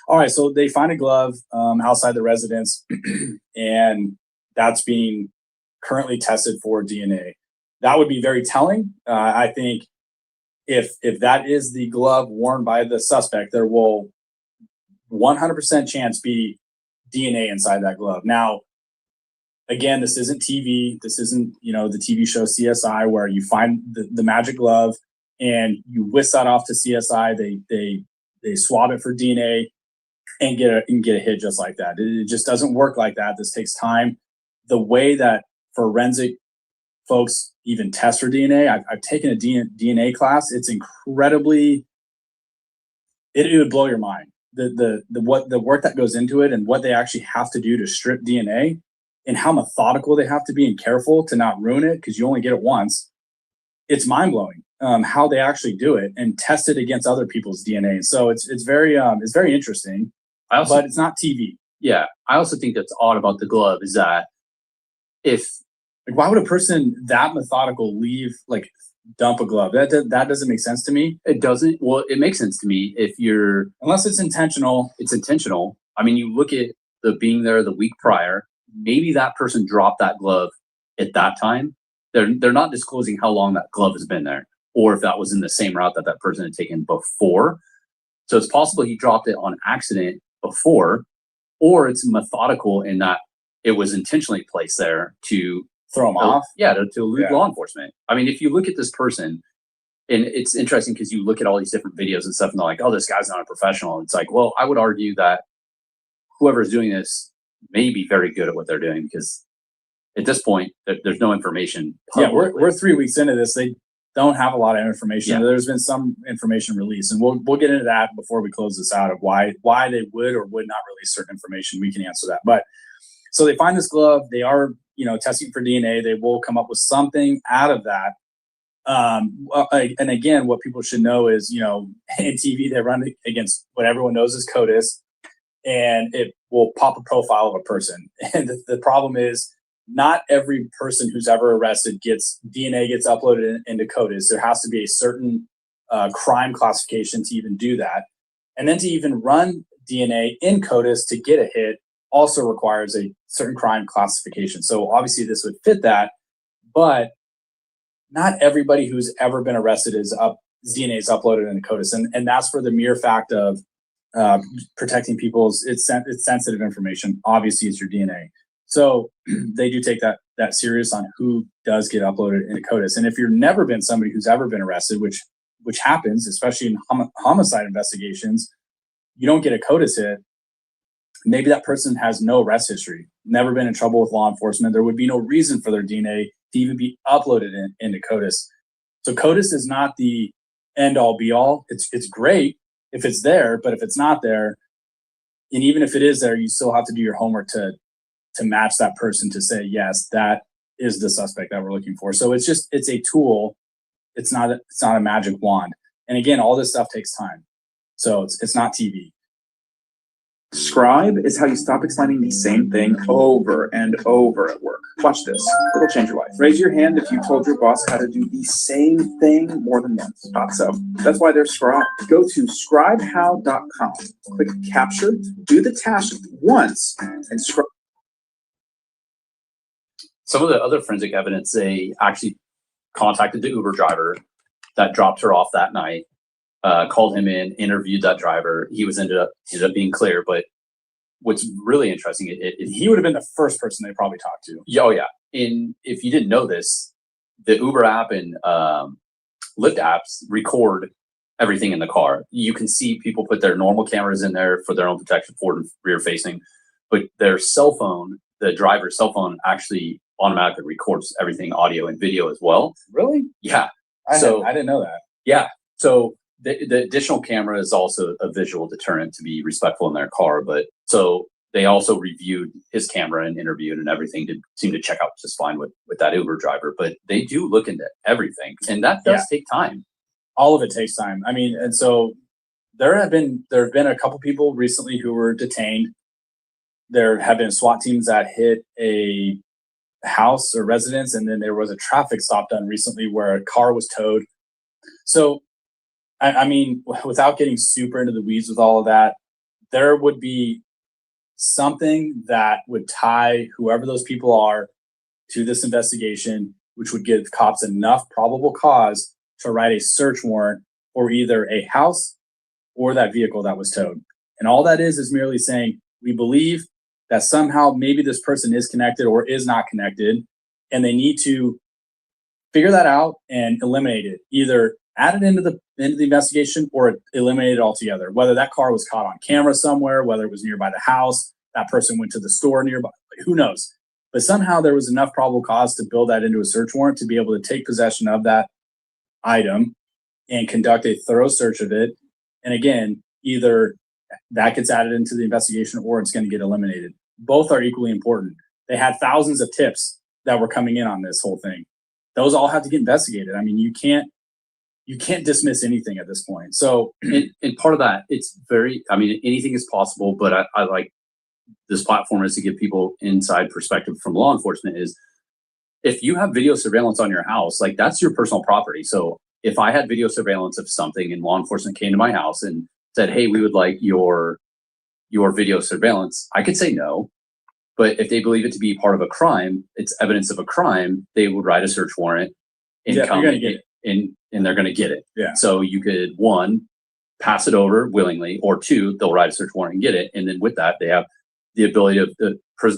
All right. So they find a glove outside the residence and that's being currently tested for DNA. That would be very telling. I think if that is the glove worn by the suspect, there will 100% chance be DNA inside that glove. Now, again, this isn't TV. This isn't, the TV show CSI where you find the magic glove and you whisk that off to CSI. They swab it for DNA and get a hit just like that. It just doesn't work like that. This takes time. The way that forensic folks even test for DNA, I've taken a DNA class. It's incredibly, it would blow your mind. The work that goes into it and what they actually have to do to strip DNA and how methodical they have to be and careful to not ruin it because you only get it once. It's mind blowing how they actually do it and test it against other people's DNA. So it's very interesting. But it's not TV. Yeah, I also think that's odd about the glove is that why would a person that methodical dump a glove? That doesn't make sense to me. It doesn't. Well, it makes sense to me unless it's intentional. It's intentional. I mean, you look at being there the week prior. Maybe that person dropped that glove at that time. They're not disclosing how long that glove has been there, or if that was in the same route that person had taken before. So it's possible he dropped it on accident before, or it's methodical in that it was intentionally placed there to throw them off. Yeah, to elude Yeah. law enforcement. I mean, if you look at this person, and it's interesting because you look at all these different videos and stuff, and they're like, "Oh, this guy's not a professional." It's like, well, I would argue that whoever's doing this may be very good at what they're doing, because at this point, there's no information. Yeah, publicly. we're 3 weeks into this. They don't have a lot of information. Yeah. There's been some information released, and we'll get into that before we close this out of why they would or would not release certain information. We can answer that. But so they find this glove. They are testing for DNA. They will come up with something out of that. And again, what people should know is, in TV, they run against what everyone knows is CODIS, and it will pop a profile of a person. And the problem is, not every person who's ever arrested DNA gets uploaded into CODIS. There has to be a certain crime classification to even do that. And then to even run DNA in CODIS to get a hit also requires a certain crime classification. So obviously this would fit that, but not everybody who's ever been arrested DNA is uploaded into CODIS. And that's for the mere fact of protecting it's sensitive information. Obviously it's your DNA. So they do take that serious on who does get uploaded into CODIS. And if you've never been somebody who's ever been arrested, which happens, especially in homicide investigations, you don't get a CODIS hit. Maybe that person has no arrest history, never been in trouble with law enforcement. There would be no reason for their DNA to even be uploaded into CODIS. So CODIS is not the end all be all. It's great if it's there, but if it's not there, and even if it is there, you still have to do your homework to match that person to say, yes, that is the suspect that we're looking for. So it's a tool. It's not a magic wand. And again, all this stuff takes time. So it's not TV. Scribe is how you stop explaining the same thing over and over at work. Watch this. It'll change your life. Raise your hand if you told your boss how to do the same thing more than once. Thought so. That's why there's Scribe. Go to scribehow.com. Click capture, do the task once, and Scribe. Some of the other forensic evidence, they actually contacted the Uber driver that dropped her off that night, called him in, interviewed that driver. He ended up being clear. But what's really interesting, he would have been the first person they probably talked to. Oh yeah. And if you didn't know this, the Uber app and Lyft apps record everything in the car. You can see people put their normal cameras in there for their own protection, forward and rear facing, but their cell phone, the driver's cell phone, actually automatically records everything, audio and video as well. Really? Yeah. I didn't know that. Yeah. So the additional camera is also a visual deterrent to be respectful in their car. But so they also reviewed his camera and interviewed and everything to seem to check out just fine with that Uber driver. But they do look into everything, and that does take time. All of it takes time. I mean, and so there have been a couple people recently who were detained. There have been SWAT teams that hit a house or residence, and then there was a traffic stop done recently where a car was towed. So, I mean, without getting super into the weeds with all of that, there would be something that would tie whoever those people are to this investigation, which would give cops enough probable cause to write a search warrant for either a house or that vehicle that was towed. And all that is merely saying, we believe that somehow maybe this person is connected or is not connected, and they need to figure that out and eliminate it. Either add it into the investigation or eliminate it altogether. Whether that car was caught on camera somewhere, whether it was nearby the house, that person went to the store nearby, who knows? But somehow there was enough probable cause to build that into a search warrant to be able to take possession of that item and conduct a thorough search of it. And again, either that gets added into the investigation or it's going to get eliminated. Both are equally important. They had thousands of tips that were coming in on this whole thing. Those all have to get investigated. I mean, you can't dismiss anything at this point. So, and part of that, it's anything is possible, but I like this platform is to give people inside perspective from law enforcement is if you have video surveillance on your house, like that's your personal property. So if I had video surveillance of something and law enforcement came to my house and said, hey, we would like your video surveillance, I could say no. But if they believe it to be part of a crime, it's evidence of a crime, they would write a search warrant and come and they're going to get it. Yeah. So you could, one, pass it over willingly, or two, they'll write a search warrant and get it. And then with that, they have the ability of the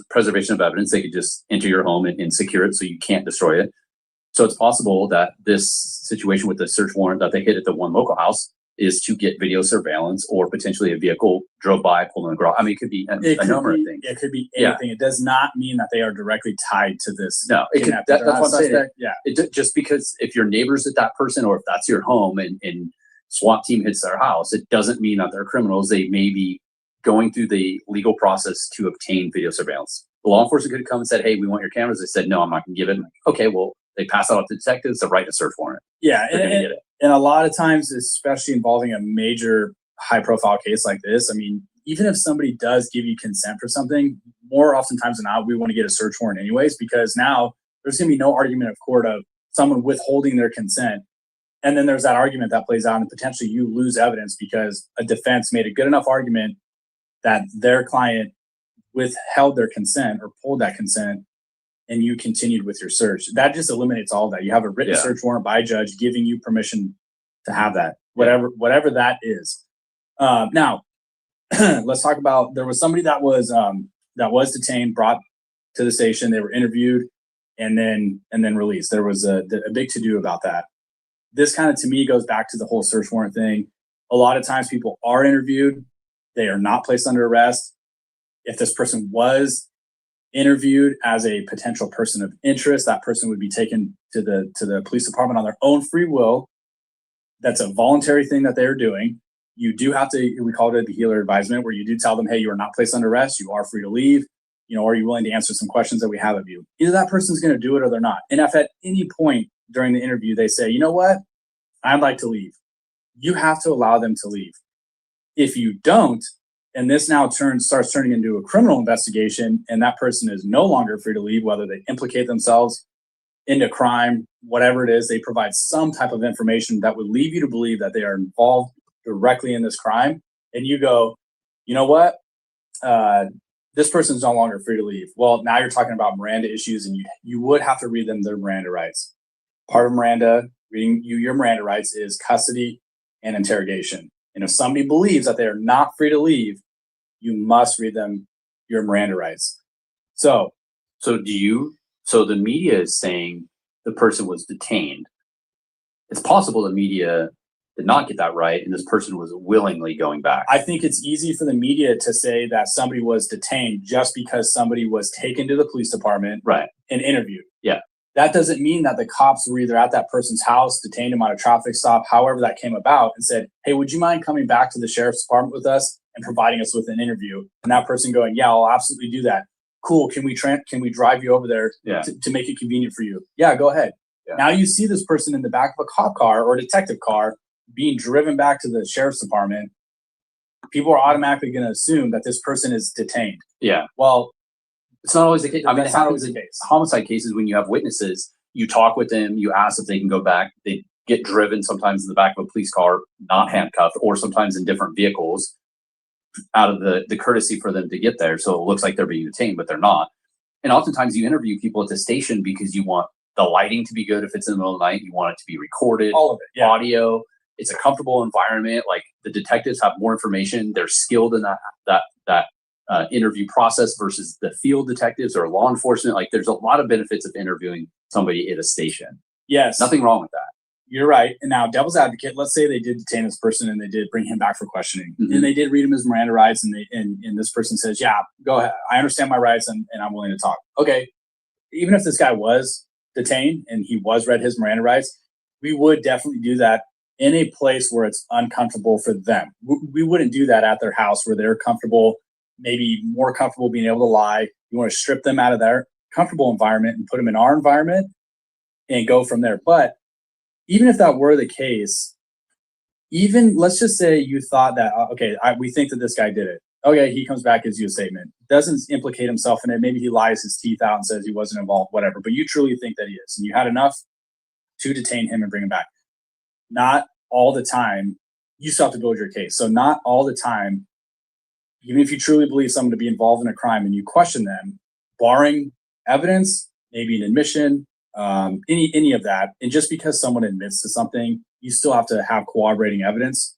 preservation of evidence. They could just enter your home and secure it so you can't destroy it. So it's possible that this situation with the search warrant that they hit at the one local house is to get video surveillance, or potentially a vehicle drove by, pulled in the garage. I mean, it could be a number of things. It could be anything. It does not mean that they are directly tied to this. No, it could, that's what I'm saying. Yeah. Just because if you're neighbors with that person, or if that's your home and SWAT team hits their house, it doesn't mean that they're criminals. They may be going through the legal process to obtain video surveillance. The law enforcement could have come and said, hey, we want your cameras. They said, no, I'm not going to give it. Okay, well, they pass out to detectives to write a search warrant. Yeah, and a lot of times, especially involving a major high-profile case like this, I mean, even if somebody does give you consent for something, more oftentimes than not, we want to get a search warrant anyways, because now there's going to be no argument of court of someone withholding their consent. And then there's that argument that plays out, and potentially you lose evidence because a defense made a good enough argument that their client withheld their consent or pulled that consent, and you continued with your search. That just eliminates all of that. You have a written search warrant by a judge giving you permission to have that, whatever that is. Now, let's talk about, there was somebody that was detained, brought to the station. They were interviewed and then released. There was a big to-do about that. This kind of, to me, goes back to the whole search warrant thing. A lot of times people are interviewed. They are not placed under arrest. If this person was interviewed as a potential person of interest, that person would be taken to the police department on their own free will. That's a voluntary thing that they're doing. You do have to, we call it a healer advisement, where you do tell them, hey, you are not placed under arrest. You are free to leave. Are you willing to answer some questions that we have of you? Either that person's going to do it or they're not. And if at any point during the interview they say, you know what, I'd like to leave, you have to allow them to leave. If you don't, and this now starts turning into a criminal investigation, and that person is no longer free to leave, whether they implicate themselves into crime, whatever it is, they provide some type of information that would lead you to believe that they are involved directly in this crime. And you go, you know what? This person's no longer free to leave. Well, now you're talking about Miranda issues, and you would have to read them their Miranda rights. Part of reading you your Miranda rights is custody and interrogation. And if somebody believes that they are not free to leave, you must read them your Miranda rights. So the media is saying the person was detained. It's possible the media did not get that right, and this person was willingly going back. I think it's easy for the media to say that somebody was detained just because somebody was taken to the police department, right, and interviewed. Yeah. That doesn't mean that the cops were either at that person's house, detained him on a traffic stop, however that came about, and said, hey, would you mind coming back to the sheriff's department with us and providing us with an interview? And that person going, yeah, I'll absolutely do that. Cool. Can we drive you over there to make it convenient for you? Yeah, go ahead. Yeah. Now you see this person in the back of a cop car or a detective car being driven back to the sheriff's department. People are automatically going to assume that this person is detained. Yeah. Well, it's not always the case. I mean, that's not always the case. Homicide cases, when you have witnesses, you talk with them, you ask if they can go back. They get driven sometimes in the back of a police car, not handcuffed, or sometimes in different vehicles out of the courtesy for them to get there. So it looks like they're being detained, but they're not. And oftentimes you interview people at the station because you want the lighting to be good. If it's in the middle of the night, you want it to be recorded, all of it, audio. It's a comfortable environment. Like, the detectives have more information. They're skilled in that interview process versus the field detectives or law enforcement. Like, there's a lot of benefits of interviewing somebody at a station. Yes. Nothing wrong with that. You're right. And now, devil's advocate, let's say they did detain this person and they did bring him back for questioning, and they did read him his Miranda rights, and this person says, yeah, go ahead, I understand my rights, and I'm willing to talk. Okay. Even if this guy was detained and he was read his Miranda rights, we would definitely do that in a place where it's uncomfortable for them. We wouldn't do that at their house where they're comfortable, maybe more comfortable being able to lie. You want to strip them out of their comfortable environment and put them in our environment and go from there. But even if that were the case, even let's just say you thought that, okay, we think that this guy did it. Okay, he comes back, gives you a statement, doesn't implicate himself in it. Maybe he lies his teeth out and says he wasn't involved, whatever. But you truly think that he is, and you had enough to detain him and bring him back. Not all the time. You still have to build your case. So not all the time, even if you truly believe someone to be involved in a crime and you question them, barring evidence, maybe an admission, any of that. And just because someone admits to something, you still have to have corroborating evidence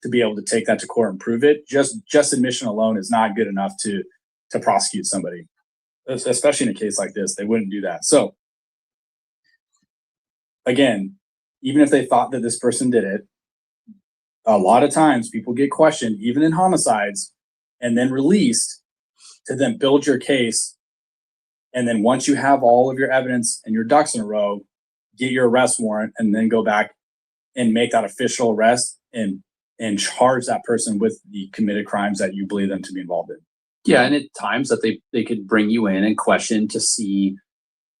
to be able to take that to court and prove it. Just admission alone is not good enough to to prosecute somebody, especially in a case like this. They wouldn't do that. So again, even if they thought that this person did it, a lot of times people get questioned, even in homicides, and then released to then build your case. And then once you have all of your evidence and your ducks in a row, get your arrest warrant and then go back and make that official arrest and charge that person with the committed crimes that you believe them to be involved in. Yeah, and at times that they could bring you in and question to see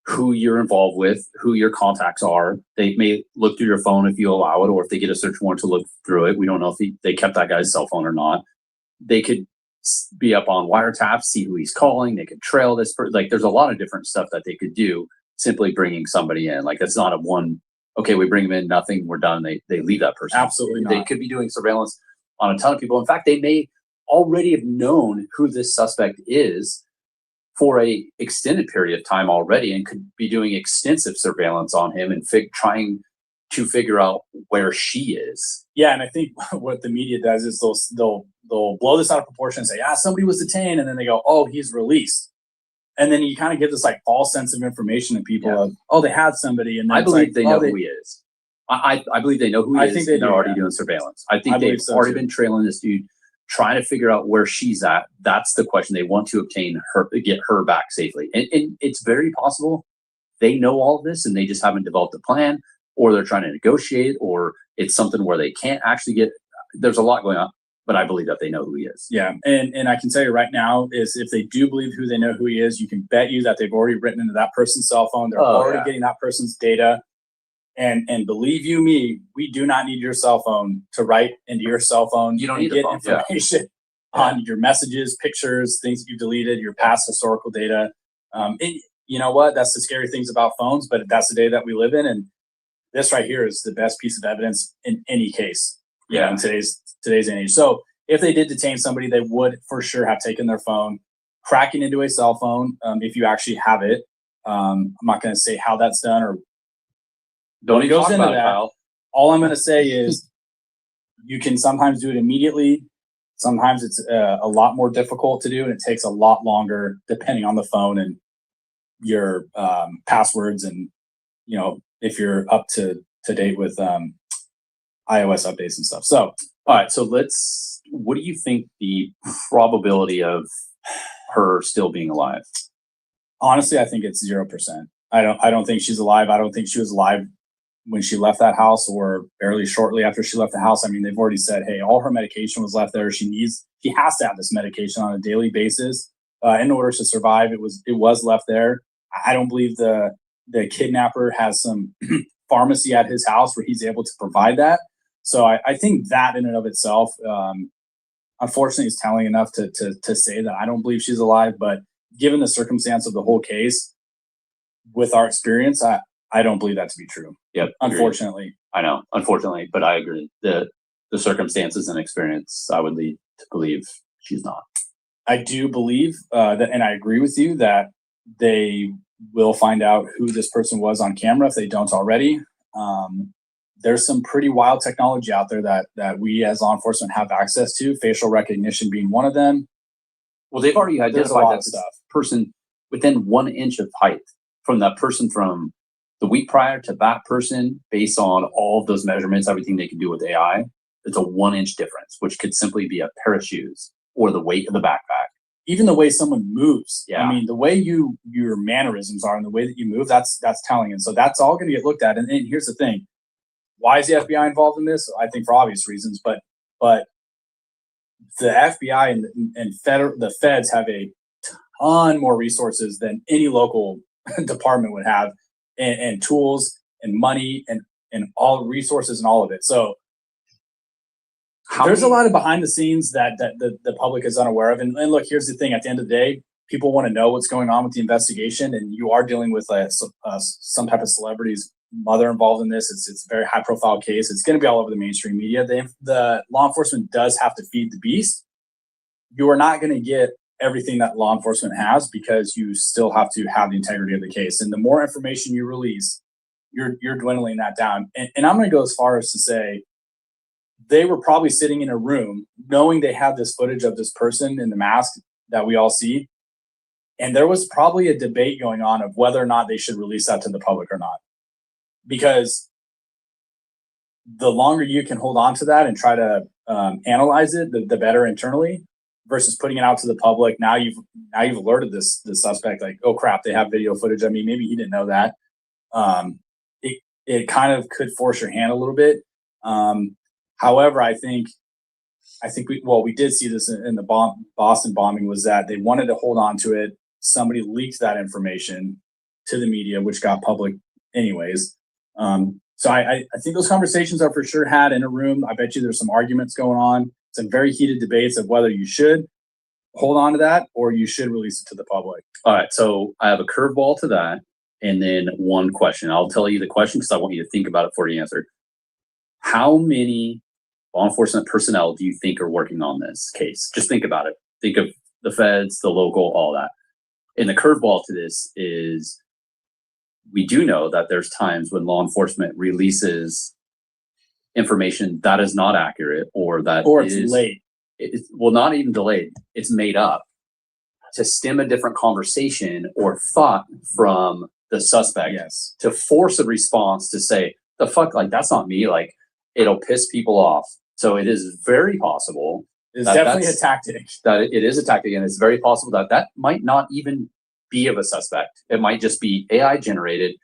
who you're involved with, who your contacts are. They may look through your phone if you allow it, or if they get a search warrant to look through it. We don't know if they kept that guy's cell phone or not. They could be up on wiretaps, see who he's calling. They could trail this person. Like, there's a lot of different stuff that they could do simply bringing somebody in. Like, that's not a one, okay, we bring them in, nothing, we're done. They leave that person. Absolutely not. They could be doing surveillance on a ton of people. In fact, they may already have known who this suspect is for a extended period of time already, and could be doing extensive surveillance on him and trying to figure out where she is. Yeah, and I think what the media does is they'll blow this out of proportion and say, somebody was detained, and then they go, oh, he's released. And then you kind of give this like false sense of information to people of, oh, they had somebody, and then I believe like, they know who he is. I believe they know who he is. Think they're already doing surveillance. I think they've already been trailing this dude, trying to figure out where she's at. That's the question. They want to obtain her, get her back safely. And it's very possible they know all of this and they just haven't developed a plan, or they're trying to negotiate, or it's something where they can't actually get. There's a lot going on, but I believe that they know who he is. Yeah, and I can tell you right now is if they do believe who they know who he is, you can bet you that they've already written into that person's cell phone. They're already getting that person's data. And believe you me, we do not need your cell phone to write into your cell phone. You don't and need get a phone. information on your messages, pictures, things you deleted, your past historical data. And you know what? That's the scary things about phones, but that's the day that we live in. And this right here is the best piece of evidence in any case. Yeah. In today's age. So if they did detain somebody, they would for sure have taken their phone, cracking into a cell phone. If you actually have it, I'm not going to say how that's done or don't what even goes talk into about it, that. Kyle. All I'm going to say is you can sometimes do it immediately. Sometimes it's a lot more difficult to do, and it takes a lot longer depending on the phone and your passwords, and if you're up to date with iOS updates and stuff. So, all right. So what do you think the probability of her still being alive? Honestly, I think it's 0%. I don't think she's alive. I don't think she was alive when she left that house, or barely shortly after she left the house. I mean, they've already said, hey, all her medication was left there. She has to have this medication on a daily basis in order to survive. It was left there. I don't believe the kidnapper has some pharmacy at his house where he's able to provide that. So I think that in and of itself, unfortunately, is telling enough to say that I don't believe she's alive. But given the circumstance of the whole case, with our experience, I don't believe that to be true. Yep. Unfortunately. I know, unfortunately, but I agree. The circumstances and experience, I would lead to believe she's not. I do believe that, and I agree with you that they will find out who this person was on camera if they don't already. There's some pretty wild technology out there that we as law enforcement have access to, facial recognition being one of them. Well, they've already identified that stuff. Person within 1 inch of height from that person from the week prior to that person, based on all of those measurements, everything they can do with AI. It's a 1 inch difference, which could simply be a pair of shoes or the weight of the backpack. Even the way someone moves. Yeah. I mean, the way your mannerisms are and the way that you move, that's telling. And so that's all going to get looked at. And here's the thing. Why is the FBI involved in this? I think for obvious reasons, but the FBI and the feds have a ton more resources than any local department would have, and tools and money and all resources and all of it. So there's a lot of behind the scenes that the public is unaware of. And look, here's the thing. At the end of the day, people want to know what's going on with the investigation, and you are dealing with some type of celebrity's mother involved in this. It's a very high profile case. It's going to be all over the mainstream media. The law enforcement does have to feed the beast. You are not going to get everything that law enforcement has, because you still have to have the integrity of the case. And the more information you release, you're dwindling that down. And I'm going to go as far as to say they were probably sitting in a room knowing they had this footage of this person in the mask that we all see, And there was probably a debate going on of whether or not they should release that to the public or not. Because the longer you can hold on to that and try to analyze it, the better internally, versus putting it out to the public. Now you've alerted the suspect, like, oh crap, they have video footage. I mean, maybe he didn't know that. It kind of could force your hand a little bit. However, I think we did see this in the Boston bombing, was that they wanted to hold on to it. Somebody leaked that information to the media, which got public anyways. So I think those conversations are for sure had in a room. I bet you there's some arguments going on, some very heated debates of whether you should hold on to that or you should release it to the public. All right, so I have a curveball to that, and then one question. I'll tell you the question because I want you to think about it before you answer. How many law enforcement personnel do you think are working on this case? Just think about it. Think of the feds, the local, all that. And the curveball to this is, we do know that there's times when law enforcement releases information that is not accurate or It's late. Well, not even delayed. It's made up to stem a different conversation or thought from the suspect. Yes. To force a response to say, the fuck, like, that's not me. Like, it'll piss people off. So it is very possible. It's definitely a tactic. That it is a tactic, and it's very possible that might not even be of a suspect. It might just be AI generated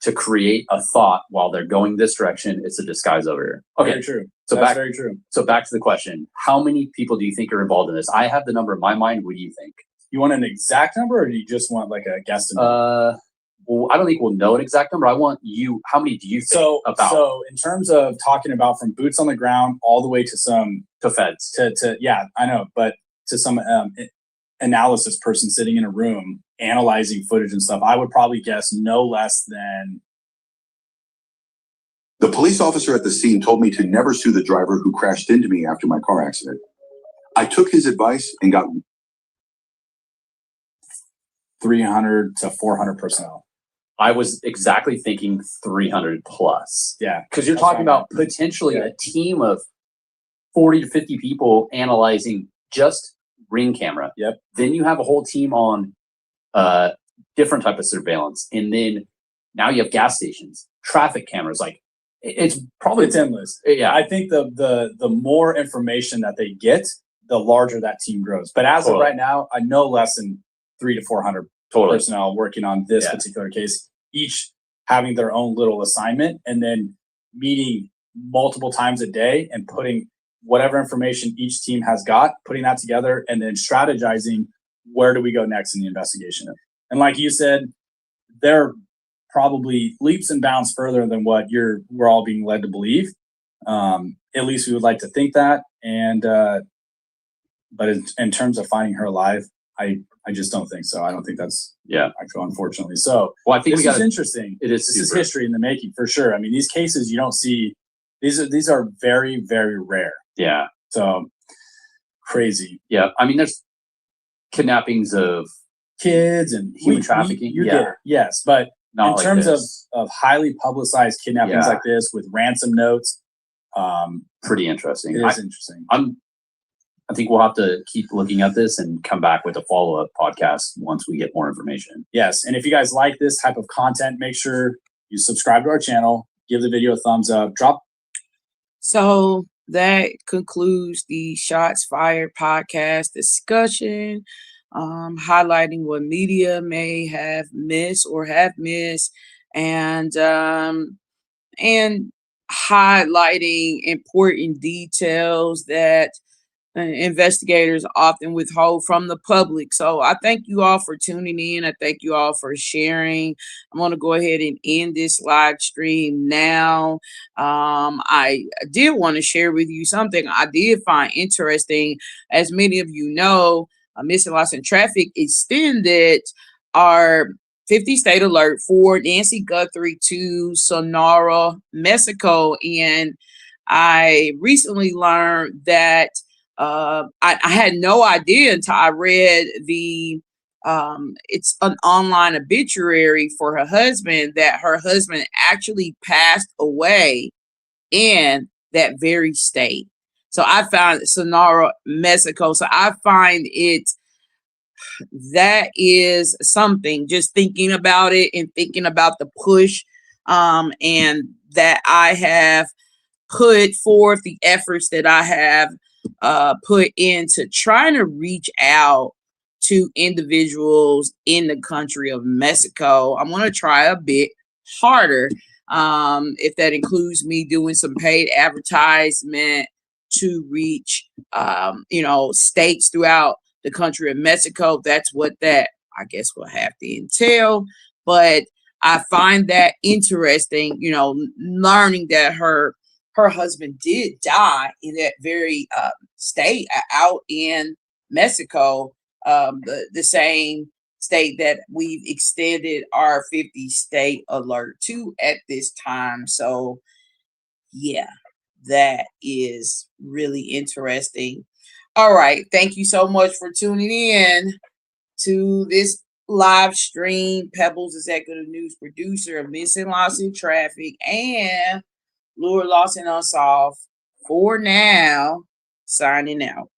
to create a thought while they're going this direction. It's a disguise over here. Okay, Very true. So That's back, very true. So back to the question: how many people do you think are involved in this? I have the number in my mind. What do you think? You want an exact number, or do you just want like a guesstimate? Well, I don't think we'll know an exact number. I want you. How many do you think about? So in terms of talking about from boots on the ground all the way to some to feds, to yeah, I know, but to some analysis person sitting in a room analyzing footage and stuff, I would probably guess no less than. The police officer at the scene told me to never sue the driver who crashed into me after my car accident. I took his advice and got 300 to 400 personnel. I was exactly thinking 300 plus. Yeah. Because you're talking about potentially a team of 40 to 50 people analyzing just Ring camera. Yep. Then you have a whole team on different type of surveillance. And then now you have gas stations, traffic cameras. Like, it's endless. Yeah. I think the more information that they get, the larger that team grows. But as of right now, I know less than 300 to 400 personnel working on this particular case, each having their own little assignment and then meeting multiple times a day and putting whatever information each team has got, putting that together and then strategizing where do we go next in the investigation. And like you said, they're probably leaps and bounds further than what we're all being led to believe. At least we would like to think that. And but in terms of finding her alive, I just don't think so. I don't think that's actual, unfortunately. So I think this is interesting. This is history in the making for sure. I mean, these cases you don't see. These are very, very rare. Yeah. So crazy. Yeah. I mean, there's kidnappings of kids and human trafficking. You get it. Yes, but not in terms this. of highly publicized kidnappings like this with ransom notes, pretty interesting. It is interesting. I think we'll have to keep looking at this and come back with a follow-up podcast once we get more information. Yes. And if you guys like this type of content, make sure you subscribe to our channel, give the video a thumbs up, drop. So that concludes the Shots Fired podcast discussion, highlighting what media may have missed and highlighting important details that investigators often withhold from the public. So I thank you all for tuning in. I thank you all for sharing. I'm going to go ahead and end this live stream now. I did want to share with you something I did find interesting. As many of you know, Missing Lost in Traffic extended our 50 state alert for Nancy Guthrie to Sonora, Mexico. And I recently learned that I had no idea until I read it's an online obituary for her husband, that her husband actually passed away in that very state. So I found Sonora, Mexico. So I find it that is something. Just thinking about it and thinking about the push, and that I have put forth, the efforts that I have put into trying to reach out to individuals in the country of Mexico. I'm going to try a bit harder, if that includes me doing some paid advertisement to reach, states throughout the country of Mexico. That's what that, I guess, will have to entail. But I find that interesting, learning that her husband did die in that very state out in Mexico, the same state that we've extended our 50 state alert to at this time. So, yeah, that is really interesting. All right. Thank you so much for tuning in to this live stream. Pebbles executive news producer of Missing Lost in Traffic and Lure Lost and Unsolved. For now, signing out.